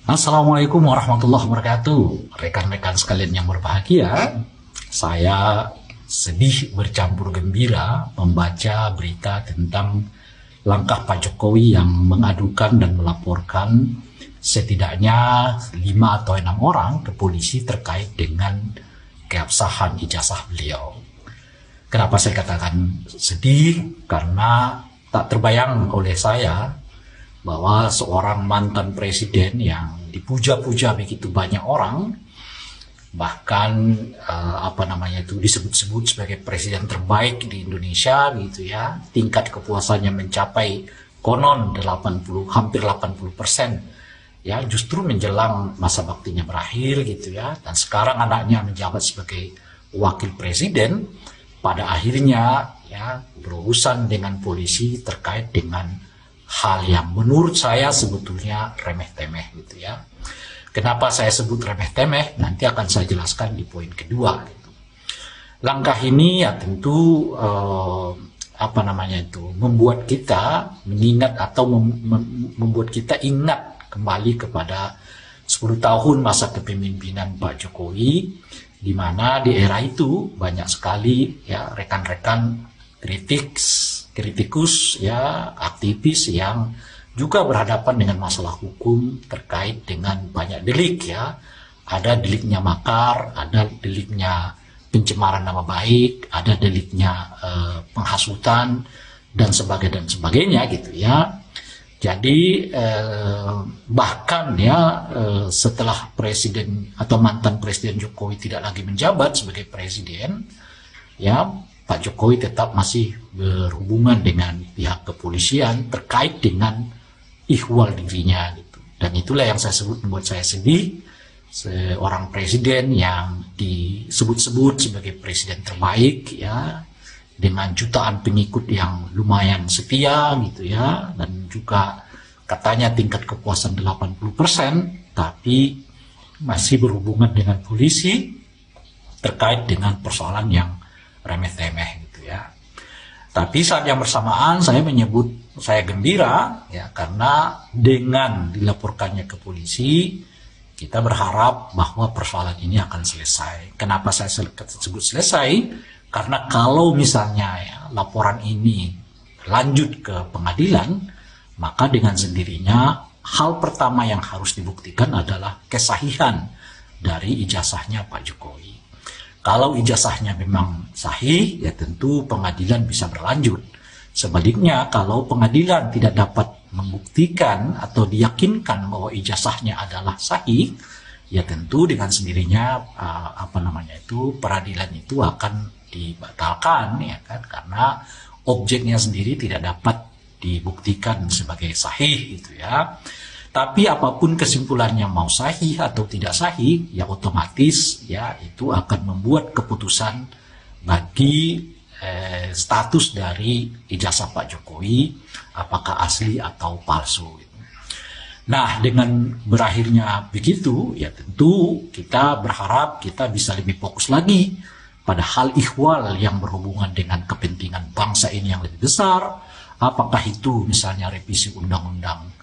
Assalamualaikum warahmatullahi wabarakatuh. Rekan-rekan sekalian yang berbahagia, saya sedih bercampur gembira membaca berita tentang langkah Pak Jokowi yang mengadukan dan melaporkan setidaknya 5 atau 6 orang ke polisi terkait dengan keabsahan ijazah beliau. Kenapa saya katakan sedih? Karena tak terbayang oleh saya bahwa seorang mantan presiden yang dipuja-puja begitu banyak orang, bahkan disebut-sebut sebagai presiden terbaik di Indonesia gitu ya, tingkat kepuasannya mencapai konon 80, hampir 80%, ya, justru menjelang masa baktinya berakhir gitu ya, dan sekarang anaknya menjabat sebagai wakil presiden, pada akhirnya ya berurusan dengan polisi terkait dengan hal yang menurut saya sebetulnya remeh-temeh gitu ya. Kenapa saya sebut remeh-temeh? Nanti akan saya jelaskan di poin kedua gitu. Langkah ini ya tentu membuat kita mengingat atau membuat kita ingat kembali kepada 10 tahun masa kepemimpinan Pak Jokowi, di mana di era itu banyak sekali ya rekan-rekan kritikus ya, aktivis yang juga berhadapan dengan masalah hukum terkait dengan banyak delik ya. Ada deliknya makar, ada deliknya pencemaran nama baik, ada deliknya penghasutan dan sebagainya gitu ya. Jadi bahkan ya setelah presiden atau mantan presiden Jokowi tidak lagi menjabat sebagai presiden, ya Pak Jokowi tetap masih berhubungan dengan pihak kepolisian terkait dengan ihwal dirinya gitu. Dan itulah yang saya sebut membuat saya sedih, seorang presiden yang disebut-sebut sebagai presiden terbaik ya, dengan jutaan pengikut yang lumayan setia gitu ya, dan juga katanya tingkat kepuasan 80%, tapi masih berhubungan dengan polisi terkait dengan persoalan yang remeh-temeh gitu ya. Tapi saat yang bersamaan saya gembira ya, karena dengan dilaporkannya ke polisi kita berharap bahwa persoalan ini akan selesai. Kenapa saya sebut selesai? Karena kalau misalnya ya, laporan ini lanjut ke pengadilan, maka dengan sendirinya hal pertama yang harus dibuktikan adalah kesahihan dari ijazahnya Pak Jokowi. Kalau ijazahnya memang sahih, ya tentu pengadilan bisa berlanjut. Sebaliknya, kalau pengadilan tidak dapat membuktikan atau diyakinkan bahwa ijazahnya adalah sahih, ya tentu dengan sendirinya peradilan itu akan dibatalkan, ya kan? Karena objeknya sendiri tidak dapat dibuktikan sebagai sahih, gitu ya. Tapi apapun kesimpulannya, mau sahih atau tidak sahih, ya otomatis ya itu akan membuat keputusan bagi status dari ijazah Pak Jokowi, apakah asli atau palsu. Gitu. Nah, dengan berakhirnya begitu, ya tentu kita berharap kita bisa lebih fokus lagi pada hal ihwal yang berhubungan dengan kepentingan bangsa ini yang lebih besar. Apakah itu misalnya revisi undang-undang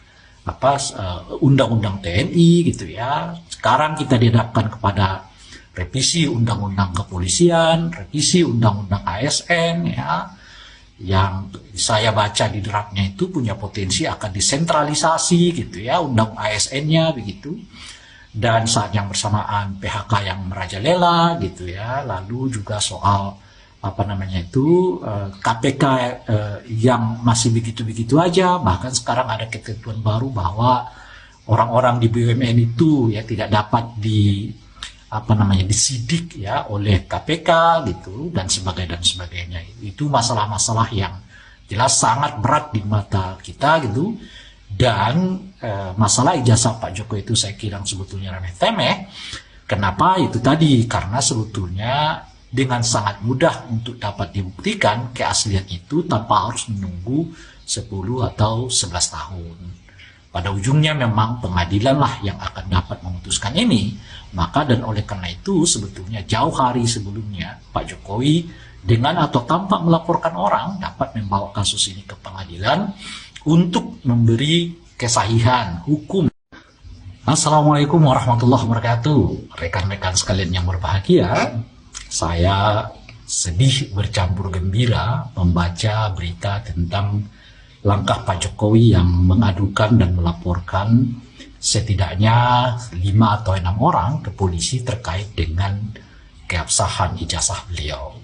TNI gitu ya. Sekarang kita dihadapkan kepada revisi undang-undang kepolisian, revisi undang-undang ASN ya, yang saya baca di draftnya itu punya potensi akan disentralisasi gitu ya, undang ASN-nya begitu. Dan saat yang bersamaan PHK yang merajalela gitu ya, lalu juga soal KPK yang masih begitu-begitu aja, bahkan sekarang ada ketentuan baru bahwa orang-orang di BUMN itu ya tidak dapat disidik ya oleh KPK gitu dan sebagainya. Itu masalah-masalah yang jelas sangat berat di mata kita gitu. Dan masalah ijazah Pak Jokowi itu saya kira sebetulnya remeh-temeh. Kenapa? Itu tadi karena sebetulnya dengan sangat mudah untuk dapat dibuktikan keaslian itu tanpa harus menunggu 10 atau 11 tahun. Pada ujungnya memang pengadilan lah yang akan dapat memutuskan ini. Maka dan oleh karena itu sebetulnya jauh hari sebelumnya Pak Jokowi dengan atau tanpa melaporkan orang dapat membawa kasus ini ke pengadilan untuk memberi kesahihan hukum Assalamualaikum warahmatullahi wabarakatuh. Rekan-rekan sekalian yang berbahagia, saya sedih bercampur gembira membaca berita tentang langkah Pak Jokowi yang mengadukan dan melaporkan setidaknya 5 atau 6 orang ke polisi terkait dengan keabsahan ijazah beliau.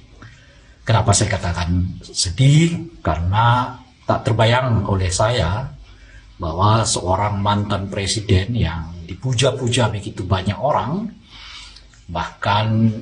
Kenapa saya katakan sedih? Karena tak terbayang oleh saya bahwa seorang mantan presiden yang dipuja-puja begitu banyak orang, bahkan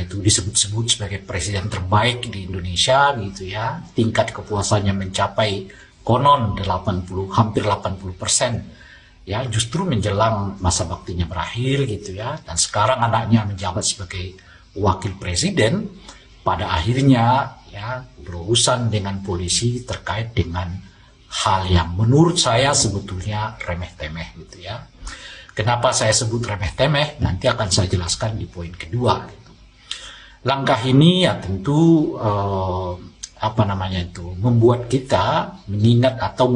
disebut-sebut sebagai presiden terbaik di Indonesia gitu ya, tingkat kepuasannya mencapai konon 80, hampir 80%, ya, justru menjelang masa baktinya berakhir gitu ya, dan sekarang anaknya menjabat sebagai wakil presiden, pada akhirnya ya berurusan dengan polisi terkait dengan hal yang menurut saya sebetulnya remeh-temeh gitu ya. Kenapa saya sebut remeh-temeh? Nanti akan saya jelaskan di poin kedua. Gitu. Langkah ini ya tentu membuat kita mengingat atau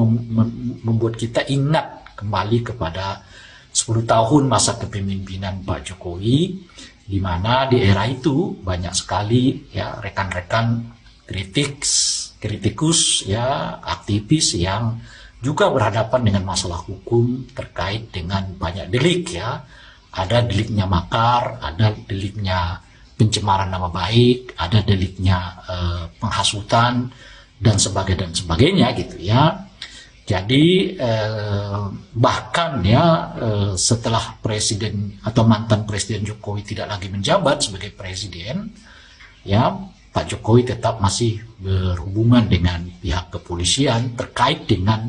membuat kita ingat kembali kepada 10 tahun masa kepemimpinan Pak Jokowi, di mana di era itu banyak sekali ya rekan-rekan kritikus ya, aktivis yang juga berhadapan dengan masalah hukum terkait dengan banyak delik ya. Ada deliknya makar, ada deliknya pencemaran nama baik, ada deliknya penghasutan dan sebagainya gitu ya. Jadi bahkan ya setelah presiden atau mantan presiden Jokowi tidak lagi menjabat sebagai presiden, ya Pak Jokowi tetap masih berhubungan dengan pihak kepolisian terkait dengan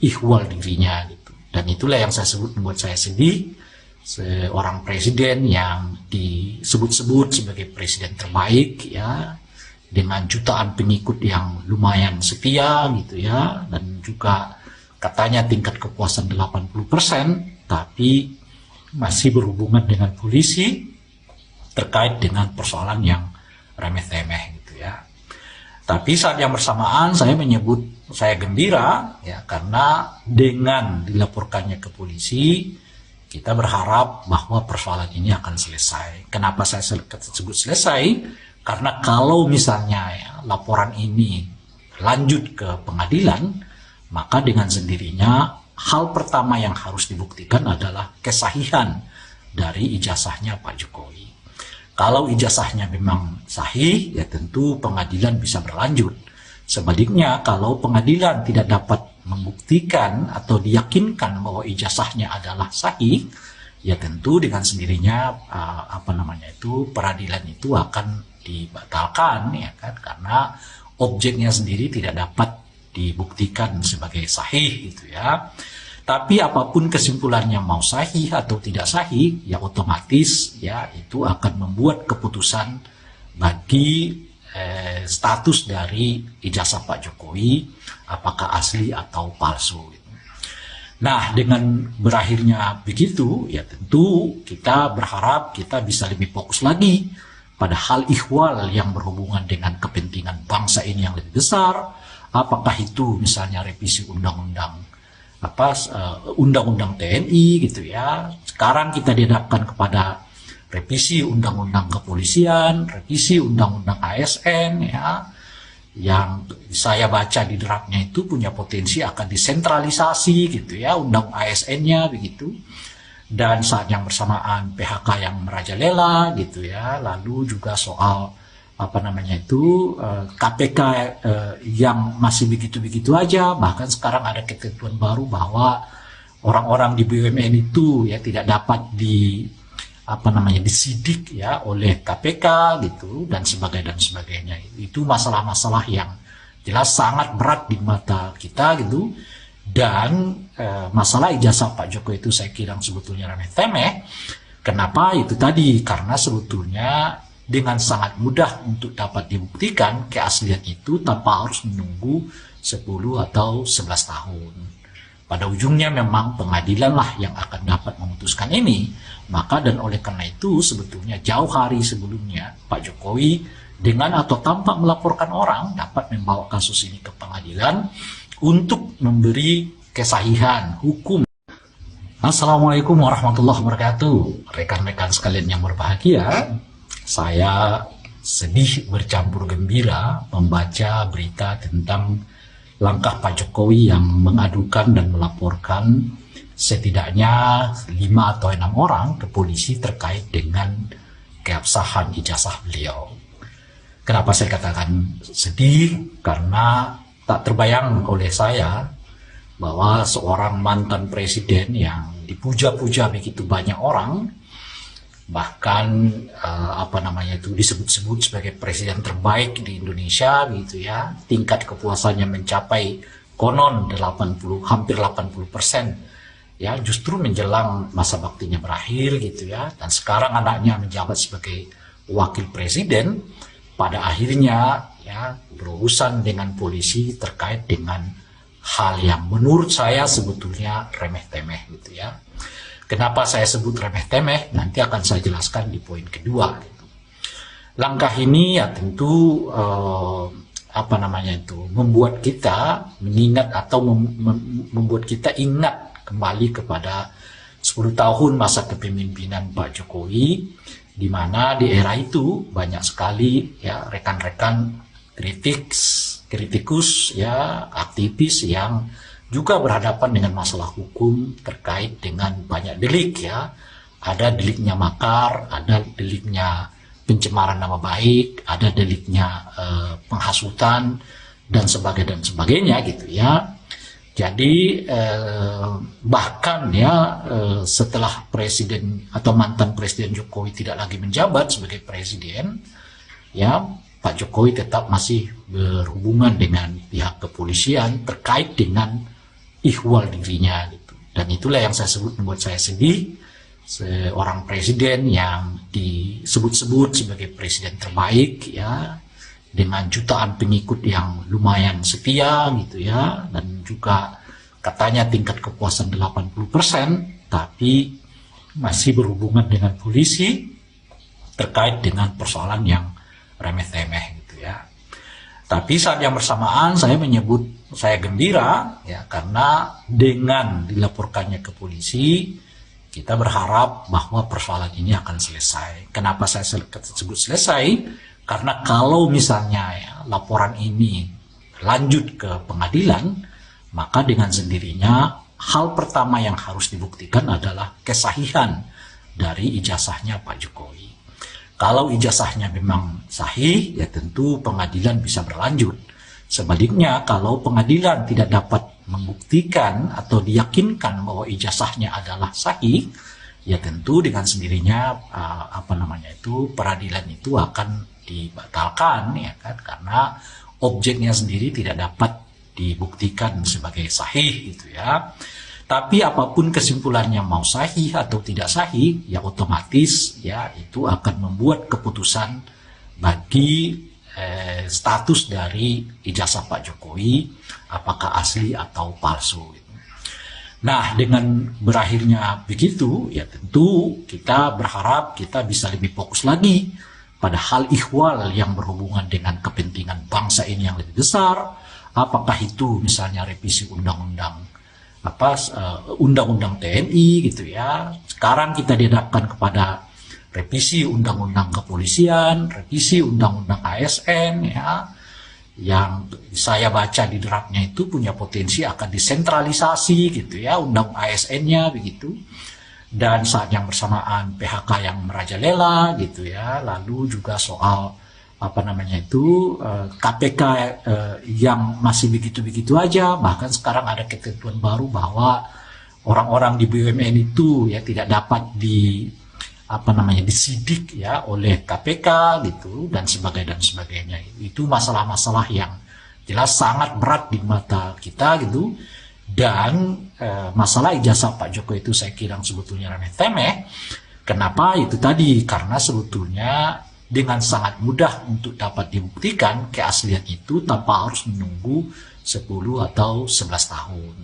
ihwal dirinya gitu. Dan itulah yang saya sebut membuat saya sedih, seorang presiden yang disebut-sebut sebagai presiden terbaik ya, dengan jutaan pengikut yang lumayan setia gitu ya, dan juga katanya tingkat kepuasan 80%, tapi masih berhubungan dengan polisi terkait dengan persoalan yang remeh-temeh gitu ya. Tapi saat yang bersamaan saya gembira ya, karena dengan dilaporkannya ke polisi kita berharap bahwa persoalan ini akan selesai. Kenapa saya sebut selesai? Karena kalau misalnya ya, laporan ini lanjut ke pengadilan, maka dengan sendirinya hal pertama yang harus dibuktikan adalah kesahihan dari ijazahnya Pak Jokowi. Kalau ijazahnya memang sahih, ya tentu pengadilan bisa berlanjut. Sebaliknya, kalau pengadilan tidak dapat membuktikan atau diyakinkan bahwa ijazahnya adalah sahih, ya tentu dengan sendirinya peradilan itu akan dibatalkan ya kan, karena objeknya sendiri tidak dapat dibuktikan sebagai sahih gitu ya. Tapi apapun kesimpulannya, mau sahih atau tidak sahih, ya otomatis ya itu akan membuat keputusan bagi status dari ijazah Pak Jokowi, apakah asli atau palsu. Gitu. Nah, dengan berakhirnya begitu, ya tentu kita berharap kita bisa lebih fokus lagi pada hal ihwal yang berhubungan dengan kepentingan bangsa ini yang lebih besar, apakah itu misalnya revisi undang-undang TNI gitu ya. Sekarang kita dihadapkan kepada revisi undang-undang kepolisian, revisi undang-undang ASN ya, yang saya baca di draftnya itu punya potensi akan disentralisasi gitu ya, undang ASN-nya begitu. Dan saat yang bersamaan PHK yang merajalela gitu ya, lalu juga soal KPK yang masih begitu-begitu aja, bahkan sekarang ada ketentuan baru bahwa orang-orang di BUMN itu ya tidak dapat disidik ya oleh KPK gitu dan sebagainya. Itu masalah-masalah yang jelas sangat berat di mata kita gitu. Dan masalah ijazah Pak Jokowi itu saya kira sebetulnya remeh-temeh. Kenapa? Itu tadi, karena sebetulnya dengan sangat mudah untuk dapat dibuktikan keaslian itu tanpa harus menunggu 10 atau 11 tahun. Pada ujungnya memang pengadilan lah yang akan dapat memutuskan ini. Maka dan oleh karena itu sebetulnya jauh hari sebelumnya Pak Jokowi dengan atau tanpa melaporkan orang dapat membawa kasus ini ke pengadilan untuk memberi kesahihan hukum. Assalamualaikum warahmatullahi wabarakatuh. Rekan-rekan sekalian yang berbahagia, saya sedih bercampur gembira membaca berita tentang langkah Pak Jokowi yang mengadukan dan melaporkan setidaknya 5 atau 6 orang ke polisi terkait dengan keabsahan ijazah beliau. Kenapa saya katakan sedih? Karena tak terbayang oleh saya bahwa seorang mantan presiden yang dipuja-puja begitu banyak orang, bahkan disebut-sebut sebagai presiden terbaik di Indonesia gitu ya, tingkat kepuasannya mencapai konon 80, hampir 80%, ya, justru menjelang masa baktinya berakhir gitu ya, dan sekarang anaknya menjabat sebagai wakil presiden, pada akhirnya ya berurusan dengan polisi terkait dengan hal yang menurut saya sebetulnya remeh-temeh gitu ya. Kenapa saya sebut remeh-temeh? Nanti akan saya jelaskan di poin kedua. Gitu. Langkah ini ya tentu membuat kita mengingat atau membuat kita ingat kembali kepada 10 tahun masa kepemimpinan Pak Jokowi, di mana di era itu banyak sekali ya rekan-rekan kritikus ya, aktivis yang juga berhadapan dengan masalah hukum terkait dengan banyak delik ya. Ada deliknya makar, ada deliknya pencemaran nama baik, ada deliknya penghasutan dan sebagainya gitu ya. Jadi bahkan ya setelah presiden atau mantan presiden Jokowi tidak lagi menjabat sebagai presiden, ya Pak Jokowi tetap masih berhubungan dengan pihak kepolisian terkait dengan ihwal dirinya gitu. Dan itulah yang saya sebut membuat saya sedih, seorang presiden yang disebut-sebut sebagai presiden terbaik ya, dengan jutaan pengikut yang lumayan setia gitu ya, dan juga katanya tingkat kepuasan 80%, tapi masih berhubungan dengan polisi terkait dengan persoalan yang remeh-temeh gitu ya. Tapi saat yang bersamaan saya gembira ya, karena dengan dilaporkannya ke polisi kita berharap bahwa persoalan ini akan selesai. Kenapa saya sebut selesai? Karena kalau misalnya ya, laporan ini lanjut ke pengadilan, maka dengan sendirinya hal pertama yang harus dibuktikan adalah kesahihan dari ijazahnya Pak Jokowi. Kalau ijazahnya memang sahih, ya tentu pengadilan bisa berlanjut. Sebaliknya, kalau pengadilan tidak dapat membuktikan atau diyakinkan bahwa ijazahnya adalah sahih, ya tentu dengan sendirinya peradilan itu akan dibatalkan ya kan, karena objeknya sendiri tidak dapat dibuktikan sebagai sahih gitu ya. Tapi apapun kesimpulannya, mau sahih atau tidak sahih, ya otomatis ya itu akan membuat keputusan bagi status dari ijazah Pak Jokowi, apakah asli atau palsu. Gitu. Nah, dengan berakhirnya begitu, ya tentu kita berharap kita bisa lebih fokus lagi pada hal ihwal yang berhubungan dengan kepentingan bangsa ini yang lebih besar. Apakah itu misalnya revisi undang-undang TNI gitu ya. Sekarang kita dihadapkan kepada revisi undang-undang kepolisian, revisi undang-undang ASN ya, yang saya baca di draftnya itu punya potensi akan disentralisasi gitu ya, undang ASN-nya begitu. Dan saat yang bersamaan PHK yang merajalela gitu ya, lalu juga soal KPK yang masih begitu-begitu aja, bahkan sekarang ada ketentuan baru bahwa orang-orang di BUMN itu ya tidak dapat disidik ya oleh KPK gitu dan sebagainya. Itu masalah-masalah yang jelas sangat berat di mata kita gitu. Dan masalah ijazah Pak Jokowi itu saya kira sebetulnya remeh-temeh. Kenapa? Itu tadi, karena sebetulnya dengan sangat mudah untuk dapat dibuktikan keaslian itu tanpa harus menunggu 10 atau 11 tahun.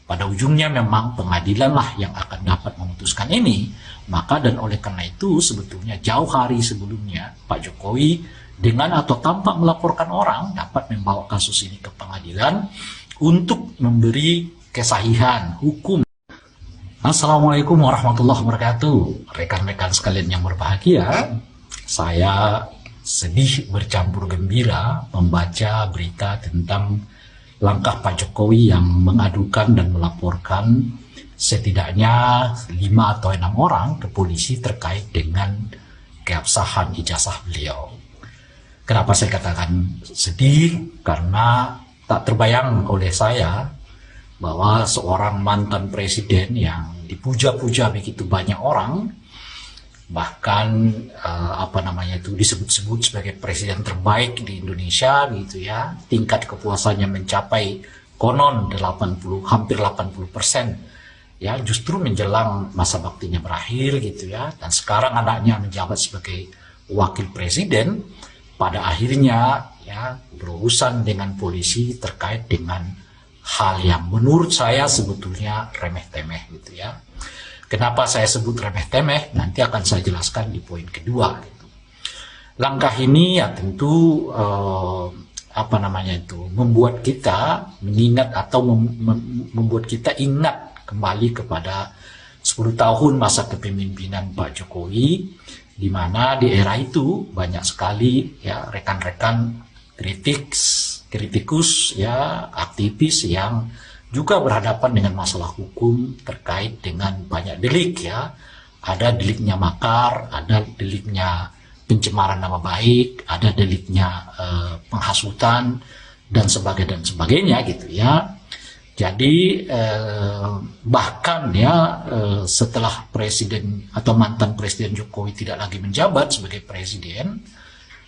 Pada ujungnya memang pengadilan lah yang akan dapat memutuskan ini. Maka dan oleh karena itu sebetulnya jauh hari sebelumnya Pak Jokowi dengan atau tanpa melaporkan orang dapat membawa kasus ini ke pengadilan untuk memberi kesahihan hukum. Assalamualaikum warahmatullahi wabarakatuh. Rekan-rekan sekalian yang berbahagia, saya sedih bercampur gembira membaca berita tentang langkah Pak Jokowi yang mengadukan dan melaporkan setidaknya 5 atau 6 orang ke polisi terkait dengan keabsahan ijazah beliau. Kenapa saya katakan sedih? Karena tak terbayang oleh saya bahwa seorang mantan presiden yang dipuja-puja begitu banyak orang, bahkan disebut-sebut sebagai presiden terbaik di Indonesia gitu ya, tingkat kepuasannya mencapai konon 80, hampir 80%, ya, justru menjelang masa baktinya berakhir gitu ya, dan sekarang anaknya menjabat sebagai wakil presiden, pada akhirnya ya berurusan dengan polisi terkait dengan hal yang menurut saya sebetulnya remeh-temeh gitu ya. Kenapa saya sebut remeh-temeh? Nanti akan saya jelaskan di poin kedua gitu. Langkah ini ya tentu membuat kita mengingat atau membuat kita ingat kembali kepada 10 tahun masa kepemimpinan Pak Jokowi, di mana di era itu banyak sekali ya rekan-rekan kritikus ya, aktivis yang juga berhadapan dengan masalah hukum terkait dengan banyak delik ya. Ada deliknya makar, ada deliknya pencemaran nama baik, ada deliknya penghasutan dan sebagainya gitu ya. Jadi bahkan ya setelah presiden atau mantan presiden Jokowi tidak lagi menjabat sebagai presiden,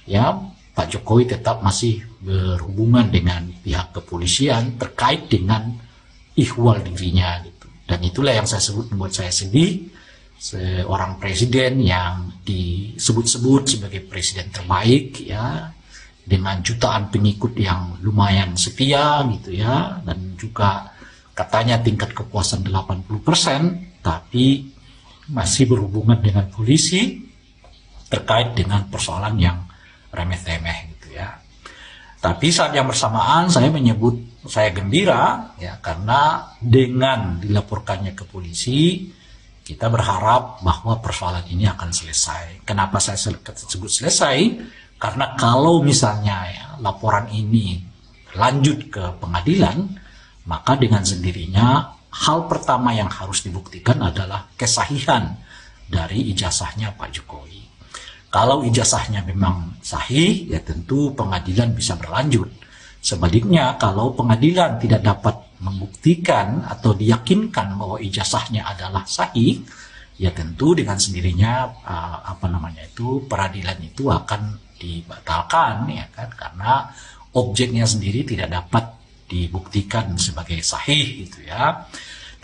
ya Pak Jokowi tetap masih berhubungan dengan pihak kepolisian terkait dengan ihwal dirinya gitu. Dan itulah yang saya sebut membuat saya sedih, seorang presiden yang disebut-sebut sebagai presiden terbaik ya, dengan jutaan pengikut yang lumayan setia gitu ya, dan juga katanya tingkat kepuasan 80%, tapi masih berhubungan dengan polisi terkait dengan persoalan yang remeh-temeh gitu ya. Tapi saat yang bersamaan saya gembira ya, karena dengan dilaporkannya ke polisi kita berharap bahwa persoalan ini akan selesai. Kenapa saya sebut selesai? Karena kalau misalnya ya, laporan ini lanjut ke pengadilan, maka dengan sendirinya hal pertama yang harus dibuktikan adalah kesahihan dari ijazahnya Pak Jokowi. Kalau ijazahnya memang sahih, ya tentu pengadilan bisa berlanjut. Sebaliknya, kalau pengadilan tidak dapat membuktikan atau diyakinkan bahwa ijazahnya adalah sahih, ya tentu dengan sendirinya peradilan itu akan dibatalkan ya kan, karena objeknya sendiri tidak dapat dibuktikan sebagai sahih gitu ya.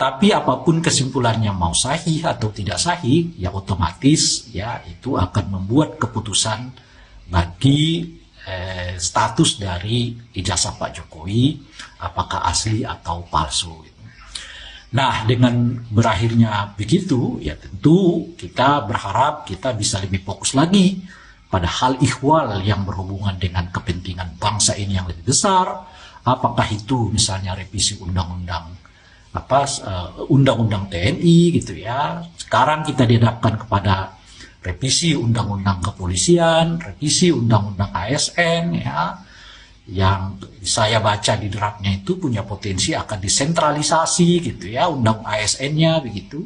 Tapi apapun kesimpulannya, mau sahih atau tidak sahih, ya otomatis ya itu akan membuat keputusan bagi status dari ijazah Pak Jokowi, apakah asli atau palsu. Nah, dengan berakhirnya begitu, ya tentu kita berharap kita bisa lebih fokus lagi pada hal ihwal yang berhubungan dengan kepentingan bangsa ini yang lebih besar. Apakah itu misalnya revisi undang-undang TNI gitu ya. Sekarang kita dihadapkan kepada revisi undang-undang kepolisian, revisi undang-undang ASN ya, yang saya baca di draftnya itu punya potensi akan disentralisasi gitu ya, undang ASN-nya begitu.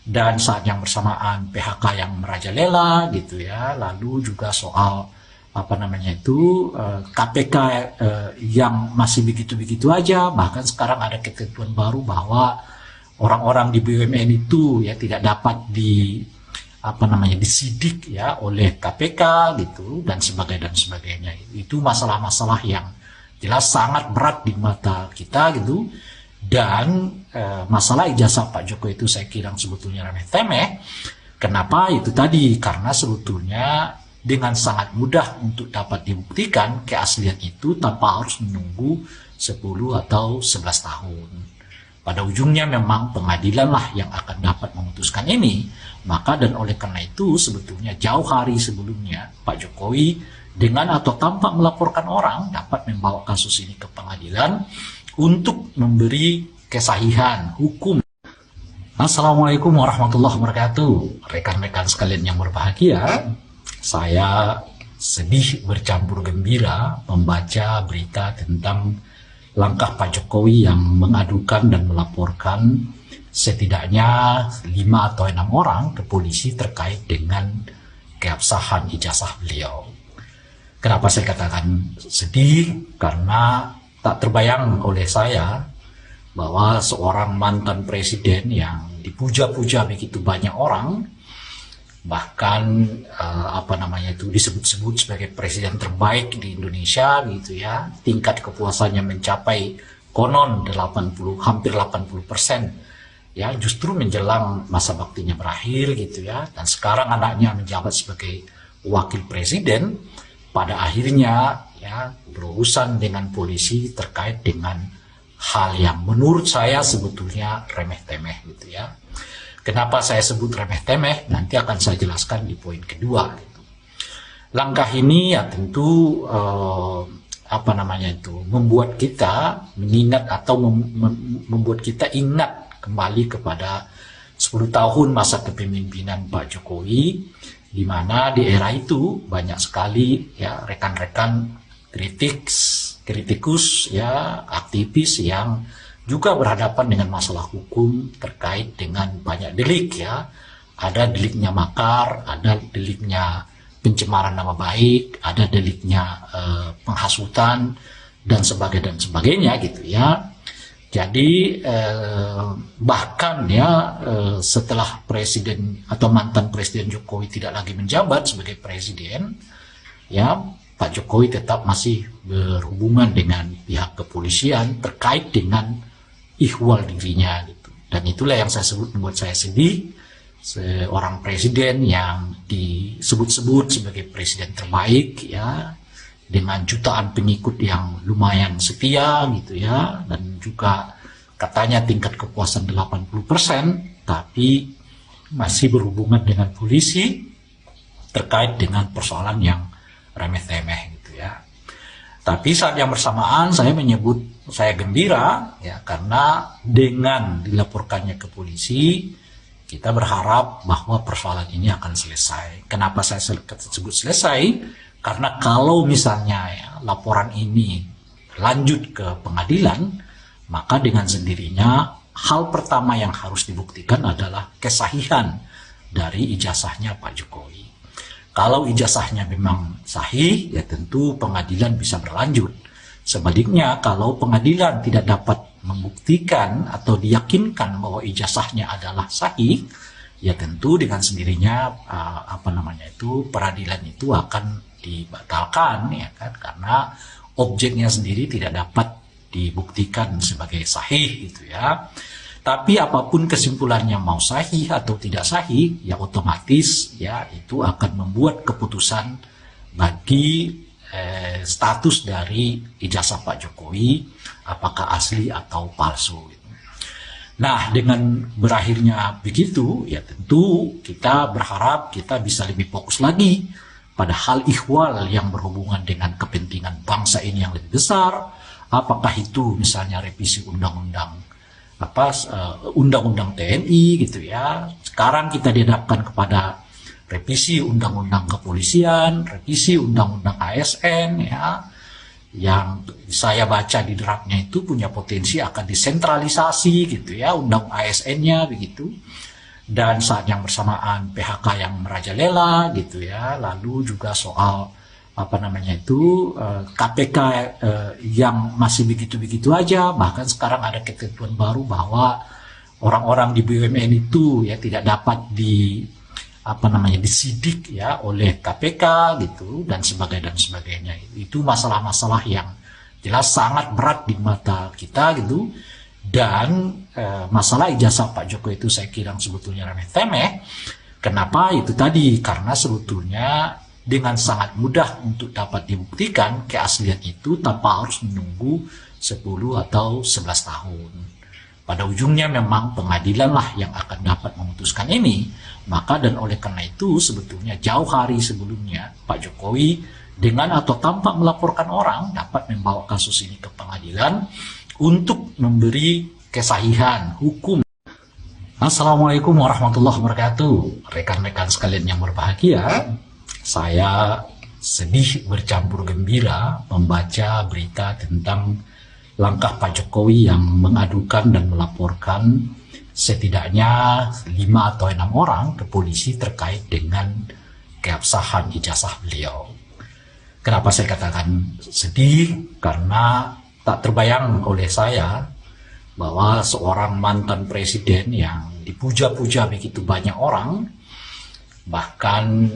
Dan saat yang bersamaan PHK yang merajalela gitu ya, lalu juga soal KPK yang masih begitu-begitu aja. Bahkan sekarang ada ketentuan baru bahwa orang-orang di BUMN itu ya tidak dapat disidik ya oleh KPK gitu dan sebagainya. Itu masalah-masalah yang jelas sangat berat di mata kita gitu. Dan masalah ijazah Pak Jokowi itu saya kira sebetulnya remeh-temeh. Kenapa? Itu tadi, karena sebetulnya dengan sangat mudah untuk dapat dibuktikan keaslian itu tanpa harus menunggu 10 atau 11 tahun. Pada ujungnya memang pengadilan lah yang akan dapat memutuskan ini. Maka dan oleh karena itu sebetulnya jauh hari sebelumnya Pak Jokowi dengan atau tanpa melaporkan orang dapat membawa kasus ini ke pengadilan untuk memberi kesahihan hukum Assalamualaikum warahmatullahi wabarakatuh. Rekan-rekan sekalian yang berbahagia, saya sedih bercampur gembira membaca berita tentang langkah Pak Jokowi yang mengadukan dan melaporkan setidaknya 5 atau 6 orang ke polisi terkait dengan keabsahan ijazah beliau. Kenapa saya katakan sedih? Karena tak terbayang oleh saya bahwa seorang mantan presiden yang dipuja-puja begitu banyak orang, bahkan disebut-sebut sebagai presiden terbaik di Indonesia gitu ya, tingkat kepuasannya mencapai konon 80, hampir 80%, ya, justru menjelang masa baktinya berakhir gitu ya, dan sekarang anaknya menjabat sebagai wakil presiden, pada akhirnya ya berurusan dengan polisi terkait dengan hal yang menurut saya sebetulnya remeh-temeh gitu ya. Kenapa saya sebut remeh-temeh? Nanti akan saya jelaskan di poin kedua gitu. Langkah ini ya tentu membuat kita mengingat atau membuat kita ingat kembali kepada 10 tahun masa kepemimpinan Pak Jokowi, di mana di era itu banyak sekali ya rekan-rekan kritikus ya, aktivis yang juga berhadapan dengan masalah hukum terkait dengan banyak delik ya. Ada deliknya makar, ada deliknya pencemaran nama baik, ada deliknya penghasutan dan sebagainya gitu ya. Jadi bahkan ya setelah presiden atau mantan presiden Jokowi tidak lagi menjabat sebagai presiden, ya Pak Jokowi tetap masih berhubungan dengan pihak kepolisian terkait dengan ihwal dirinya gitu. Dan itulah yang saya sebut membuat saya sedih, seorang presiden yang disebut-sebut sebagai presiden terbaik ya, dengan jutaan pengikut yang lumayan setia gitu ya, dan juga katanya tingkat kepuasan 80%, tapi masih berhubungan dengan polisi terkait dengan persoalan yang remeh-temeh gitu ya. Tapi saat yang bersamaan saya gembira ya, karena dengan dilaporkannya ke polisi, kita berharap bahwa persoalan ini akan selesai. Kenapa saya sebut selesai? Karena kalau misalnya ya, laporan ini lanjut ke pengadilan, maka dengan sendirinya hal pertama yang harus dibuktikan adalah kesahihan dari ijazahnya Pak Jokowi. Kalau ijazahnya memang sahih, ya tentu pengadilan bisa berlanjut. Sebaliknya, kalau pengadilan tidak dapat membuktikan atau diyakinkan bahwa ijazahnya adalah sahih, ya tentu dengan sendirinya peradilan itu akan dibatalkan, ya kan? Karena objeknya sendiri tidak dapat dibuktikan sebagai sahih, gitu ya. Tapi apapun kesimpulannya, mau sahih atau tidak sahih, ya otomatis ya itu akan membuat keputusan bagi status dari ijazah Pak Jokowi, apakah asli atau palsu. Gitu. Nah, dengan berakhirnya begitu, ya tentu kita berharap kita bisa lebih fokus lagi pada hal ihwal yang berhubungan dengan kepentingan bangsa ini yang lebih besar. Apakah itu misalnya revisi undang-undang TNI gitu ya. Sekarang kita dihadapkan kepada revisi undang-undang kepolisian, revisi undang-undang ASN ya, yang saya baca di draftnya itu punya potensi akan disentralisasi gitu ya, undang ASN-nya begitu. Dan saat yang bersamaan PHK yang merajalela gitu ya, lalu juga soal KPK yang masih begitu-begitu aja, bahkan sekarang ada ketentuan baru bahwa orang-orang di BUMN itu ya tidak dapat disidik ya oleh KPK gitu dan sebagainya. Itu masalah-masalah yang jelas sangat berat di mata kita gitu. Dan masalah ijazah Pak Jokowi itu saya kira sebetulnya remeh-temeh. Kenapa? Itu tadi, karena sebetulnya dengan sangat mudah untuk dapat dibuktikan keaslian itu tanpa harus menunggu 10 atau 11 tahun. Pada ujungnya memang pengadilan lah yang akan dapat memutuskan ini. Maka dan oleh karena itu sebetulnya jauh hari sebelumnya Pak Jokowi dengan atau tanpa melaporkan orang dapat membawa kasus ini ke pengadilan untuk memberi kesahihan hukum. Assalamualaikum warahmatullahi wabarakatuh. Rekan-rekan sekalian yang berbahagia, saya sedih bercampur gembira membaca berita tentang langkah Pak Jokowi yang mengadukan dan melaporkan setidaknya 5 atau 6 orang ke polisi terkait dengan keabsahan ijazah beliau. Kenapa saya katakan sedih? Karena tak terbayang oleh saya bahwa seorang mantan presiden yang dipuja-puja begitu banyak orang, bahkan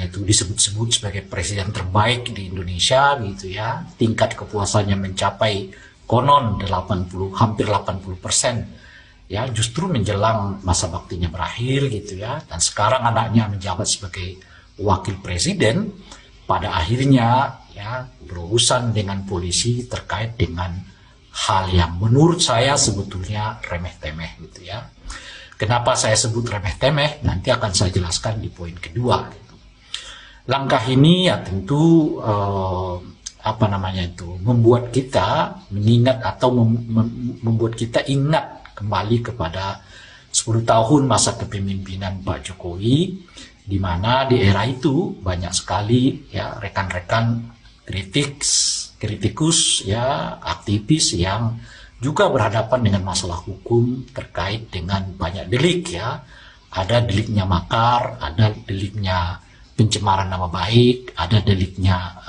disebut-sebut sebagai presiden terbaik di Indonesia gitu ya, tingkat kepuasannya mencapai konon 80, hampir 80%, ya, justru menjelang masa baktinya berakhir gitu ya, dan sekarang anaknya menjabat sebagai wakil presiden, pada akhirnya ya berurusan dengan polisi terkait dengan hal yang menurut saya sebetulnya remeh-temeh gitu ya. Kenapa saya sebut remeh-temeh? Nanti akan saya jelaskan di poin kedua. Gitu. Langkah ini ya tentu membuat kita mengingat atau membuat kita ingat kembali kepada 10 tahun masa kepemimpinan Pak Jokowi, di mana di era itu banyak sekali ya rekan-rekan kritikus ya, aktivis yang juga berhadapan dengan masalah hukum terkait dengan banyak delik ya. Ada deliknya makar, ada deliknya pencemaran nama baik, ada deliknya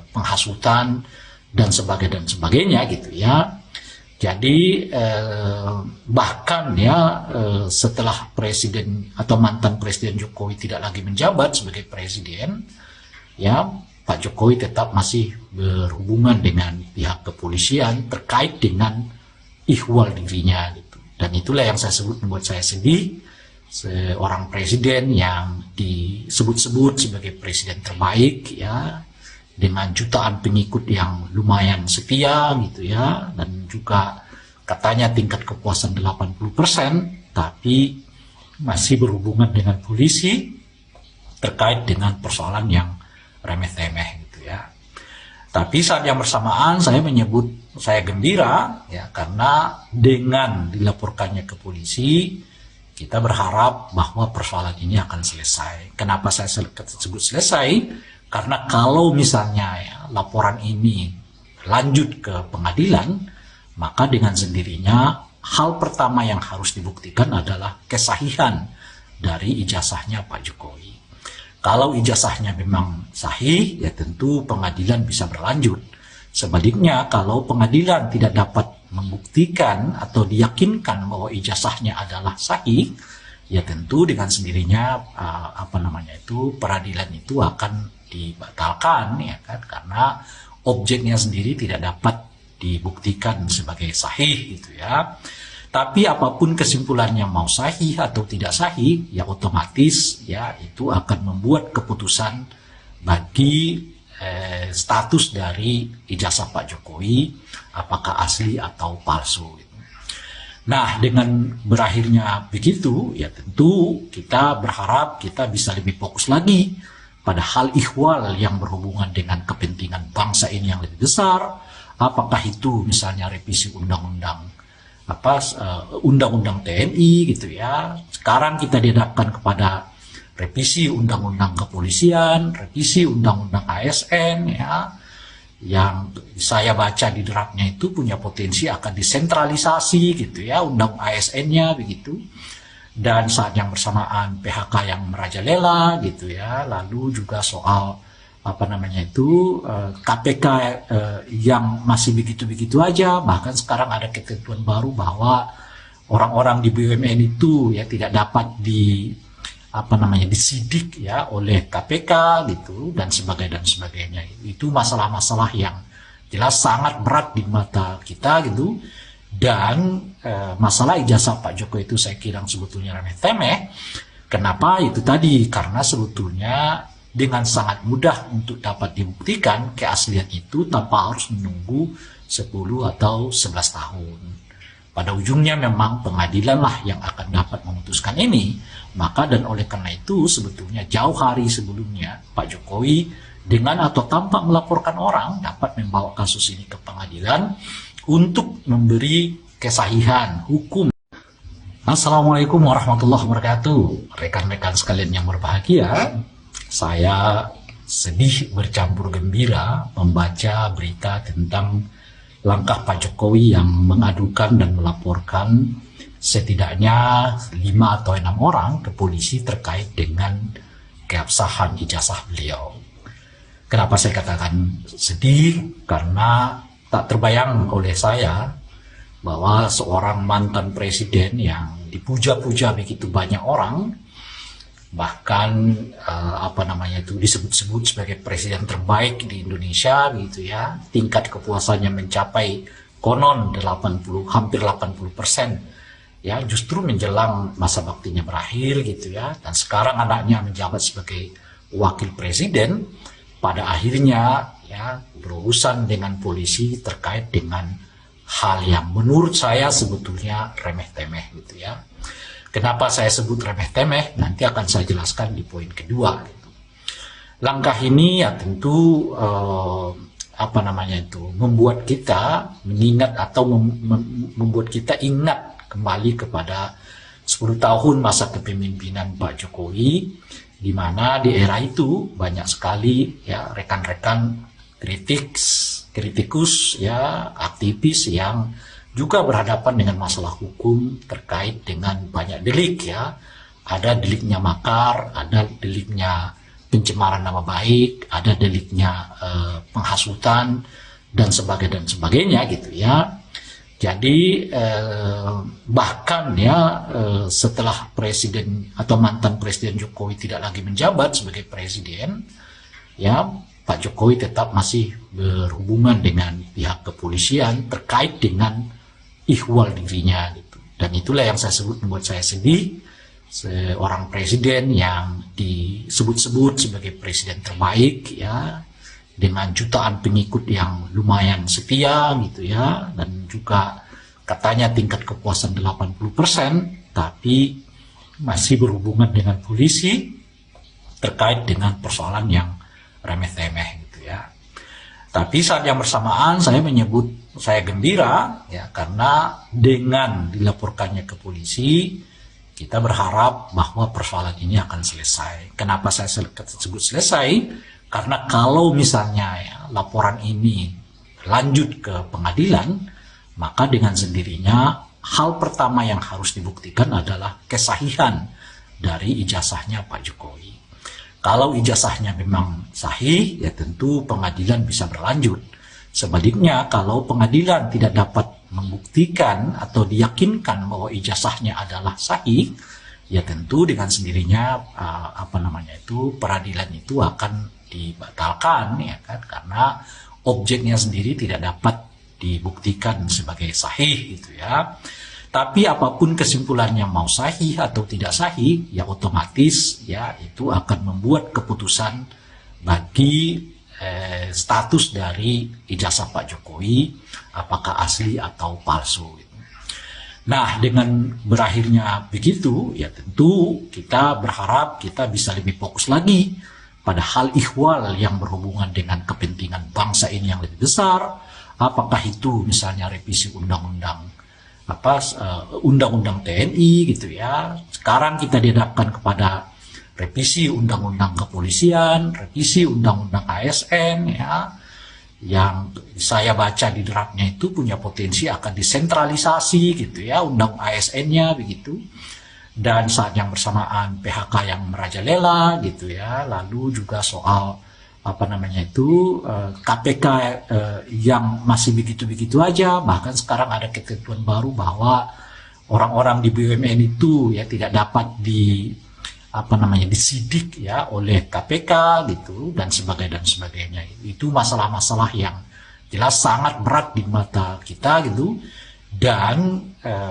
penghasutan dan sebagainya gitu ya. Jadi bahkan ya setelah presiden atau mantan presiden Jokowi tidak lagi menjabat sebagai presiden, ya Pak Jokowi tetap masih berhubungan dengan pihak kepolisian terkait dengan ihwal dirinya gitu. Dan itulah yang saya sebut membuat saya sedih, seorang presiden yang disebut-sebut sebagai presiden terbaik ya, dengan jutaan pengikut yang lumayan setia gitu ya, dan juga katanya tingkat kepuasan 80%, tapi masih berhubungan dengan polisi terkait dengan persoalan yang remeh-temeh gitu ya. Tapi saat yang bersamaan saya gembira ya, karena dengan dilaporkannya ke polisi kita berharap bahwa persoalan ini akan selesai. Kenapa saya sebut selesai? Karena kalau misalnya ya, laporan ini lanjut ke pengadilan, maka dengan sendirinya hal pertama yang harus dibuktikan adalah kesahihan dari ijazahnya Pak Jokowi. Kalau ijazahnya memang sahih, ya tentu pengadilan bisa berlanjut. Sebaliknya, kalau pengadilan tidak dapat membuktikan atau diyakinkan bahwa ijazahnya adalah sahih, ya tentu dengan sendirinya peradilan itu akan dibatalkan ya kan, karena objeknya sendiri tidak dapat dibuktikan sebagai sahih gitu ya. Tapi apapun kesimpulannya, mau sahih atau tidak sahih, ya otomatis ya itu akan membuat keputusan bagi status dari ijazah Pak Jokowi, apakah asli atau palsu. Gitu. Nah, dengan berakhirnya begitu, ya tentu kita berharap kita bisa lebih fokus lagi pada hal ihwal yang berhubungan dengan kepentingan bangsa ini yang lebih besar. Apakah itu misalnya revisi undang-undang TNI gitu ya. Sekarang kita dihadapkan kepada revisi undang-undang kepolisian, revisi undang-undang ASN ya, yang saya baca di draftnya itu punya potensi akan disentralisasi gitu ya, undang ASN-nya begitu. Dan saat yang bersamaan PHK yang merajalela gitu ya, lalu juga soal KPK yang masih begitu-begitu aja, bahkan sekarang ada ketentuan baru bahwa orang-orang di BUMN itu ya tidak dapat disidik ya oleh KPK gitu dan sebagainya. Itu masalah-masalah yang jelas sangat berat di mata kita gitu. Dan masalah ijazah Pak Jokowi itu saya kira sebetulnya remeh-temeh. Kenapa? Itu tadi, karena sebetulnya dengan sangat mudah untuk dapat dibuktikan keaslian itu tanpa harus menunggu 10 atau 11 tahun. Pada ujungnya memang pengadilan lah yang akan dapat memutuskan ini. Maka dan oleh karena itu sebetulnya jauh hari sebelumnya Pak Jokowi dengan atau tanpa melaporkan orang dapat membawa kasus ini ke pengadilan untuk memberi kesahihan hukum. Assalamualaikum warahmatullahi wabarakatuh. Rekan-rekan sekalian yang berbahagia, saya sedih bercampur gembira membaca berita tentang langkah Pak Jokowi yang mengadukan dan melaporkan setidaknya 5 atau 6 orang ke polisi terkait dengan keabsahan ijazah beliau. Kenapa saya katakan sedih? Karena tak terbayang oleh saya bahwa seorang mantan presiden yang dipuja-puja begitu banyak orang, bahkan disebut-sebut sebagai presiden terbaik di Indonesia gitu ya, tingkat kepuasannya mencapai konon 80, hampir 80%, ya, justru menjelang masa baktinya berakhir gitu ya, dan sekarang anaknya menjabat sebagai wakil presiden, pada akhirnya ya berurusan dengan polisi terkait dengan hal yang menurut saya sebetulnya remeh-temeh gitu ya. Kenapa saya sebut remeh-temeh? Nanti akan saya jelaskan di poin kedua. Gitu. Langkah ini ya tentu membuat kita mengingat atau membuat kita ingat kembali kepada 10 tahun masa kepemimpinan Pak Jokowi, di mana di era itu banyak sekali ya rekan-rekan kritikus ya, aktivis yang juga berhadapan dengan masalah hukum terkait dengan banyak delik ya. Ada deliknya makar, ada deliknya pencemaran nama baik, ada deliknya penghasutan dan sebagainya gitu ya. Jadi bahkan ya setelah presiden atau mantan presiden Jokowi tidak lagi menjabat sebagai presiden, ya Pak Jokowi tetap masih berhubungan dengan pihak kepolisian terkait dengan ihwal dirinya gitu. Dan itulah yang saya sebut membuat saya sedih, seorang presiden yang disebut-sebut sebagai presiden terbaik ya, dengan jutaan pengikut yang lumayan setia gitu ya, dan juga katanya tingkat kepuasan 80%, tapi masih berhubungan dengan polisi terkait dengan persoalan yang remeh-temeh gitu ya. Tapi saat yang bersamaan saya gembira ya, karena dengan dilaporkannya ke polisi kita berharap bahwa persoalan ini akan selesai. Kenapa saya sebut selesai? Karena kalau misalnya ya, laporan ini lanjut ke pengadilan, maka dengan sendirinya hal pertama yang harus dibuktikan adalah kesahihan dari ijazahnya Pak Jokowi. Kalau ijazahnya memang sahih, ya tentu pengadilan bisa berlanjut. Sebaliknya, kalau pengadilan tidak dapat membuktikan atau diyakinkan bahwa ijazahnya adalah sahih, ya tentu dengan sendirinya peradilan itu akan dibatalkan ya kan, karena objeknya sendiri tidak dapat dibuktikan sebagai sahih gitu ya. Tapi apapun kesimpulannya, mau sahih atau tidak sahih, ya otomatis ya itu akan membuat keputusan bagi status dari ijazah Pak Jokowi, apakah asli atau palsu. Gitu. Nah, dengan berakhirnya begitu, ya tentu kita berharap kita bisa lebih fokus lagi pada hal ihwal yang berhubungan dengan kepentingan bangsa ini yang lebih besar. Apakah itu misalnya revisi undang-undang TNI gitu ya. Sekarang kita dihadapkan kepada revisi undang-undang kepolisian, revisi undang-undang ASN ya, yang saya baca di draftnya itu punya potensi akan disentralisasi gitu ya, undang ASN-nya begitu. Dan saat yang bersamaan PHK yang merajalela gitu ya, lalu juga soal KPK yang masih begitu-begitu aja, bahkan sekarang ada ketentuan baru bahwa orang-orang di BUMN itu ya tidak dapat disidik ya oleh KPK gitu dan sebagainya. Itu masalah-masalah yang jelas sangat berat di mata kita gitu. Dan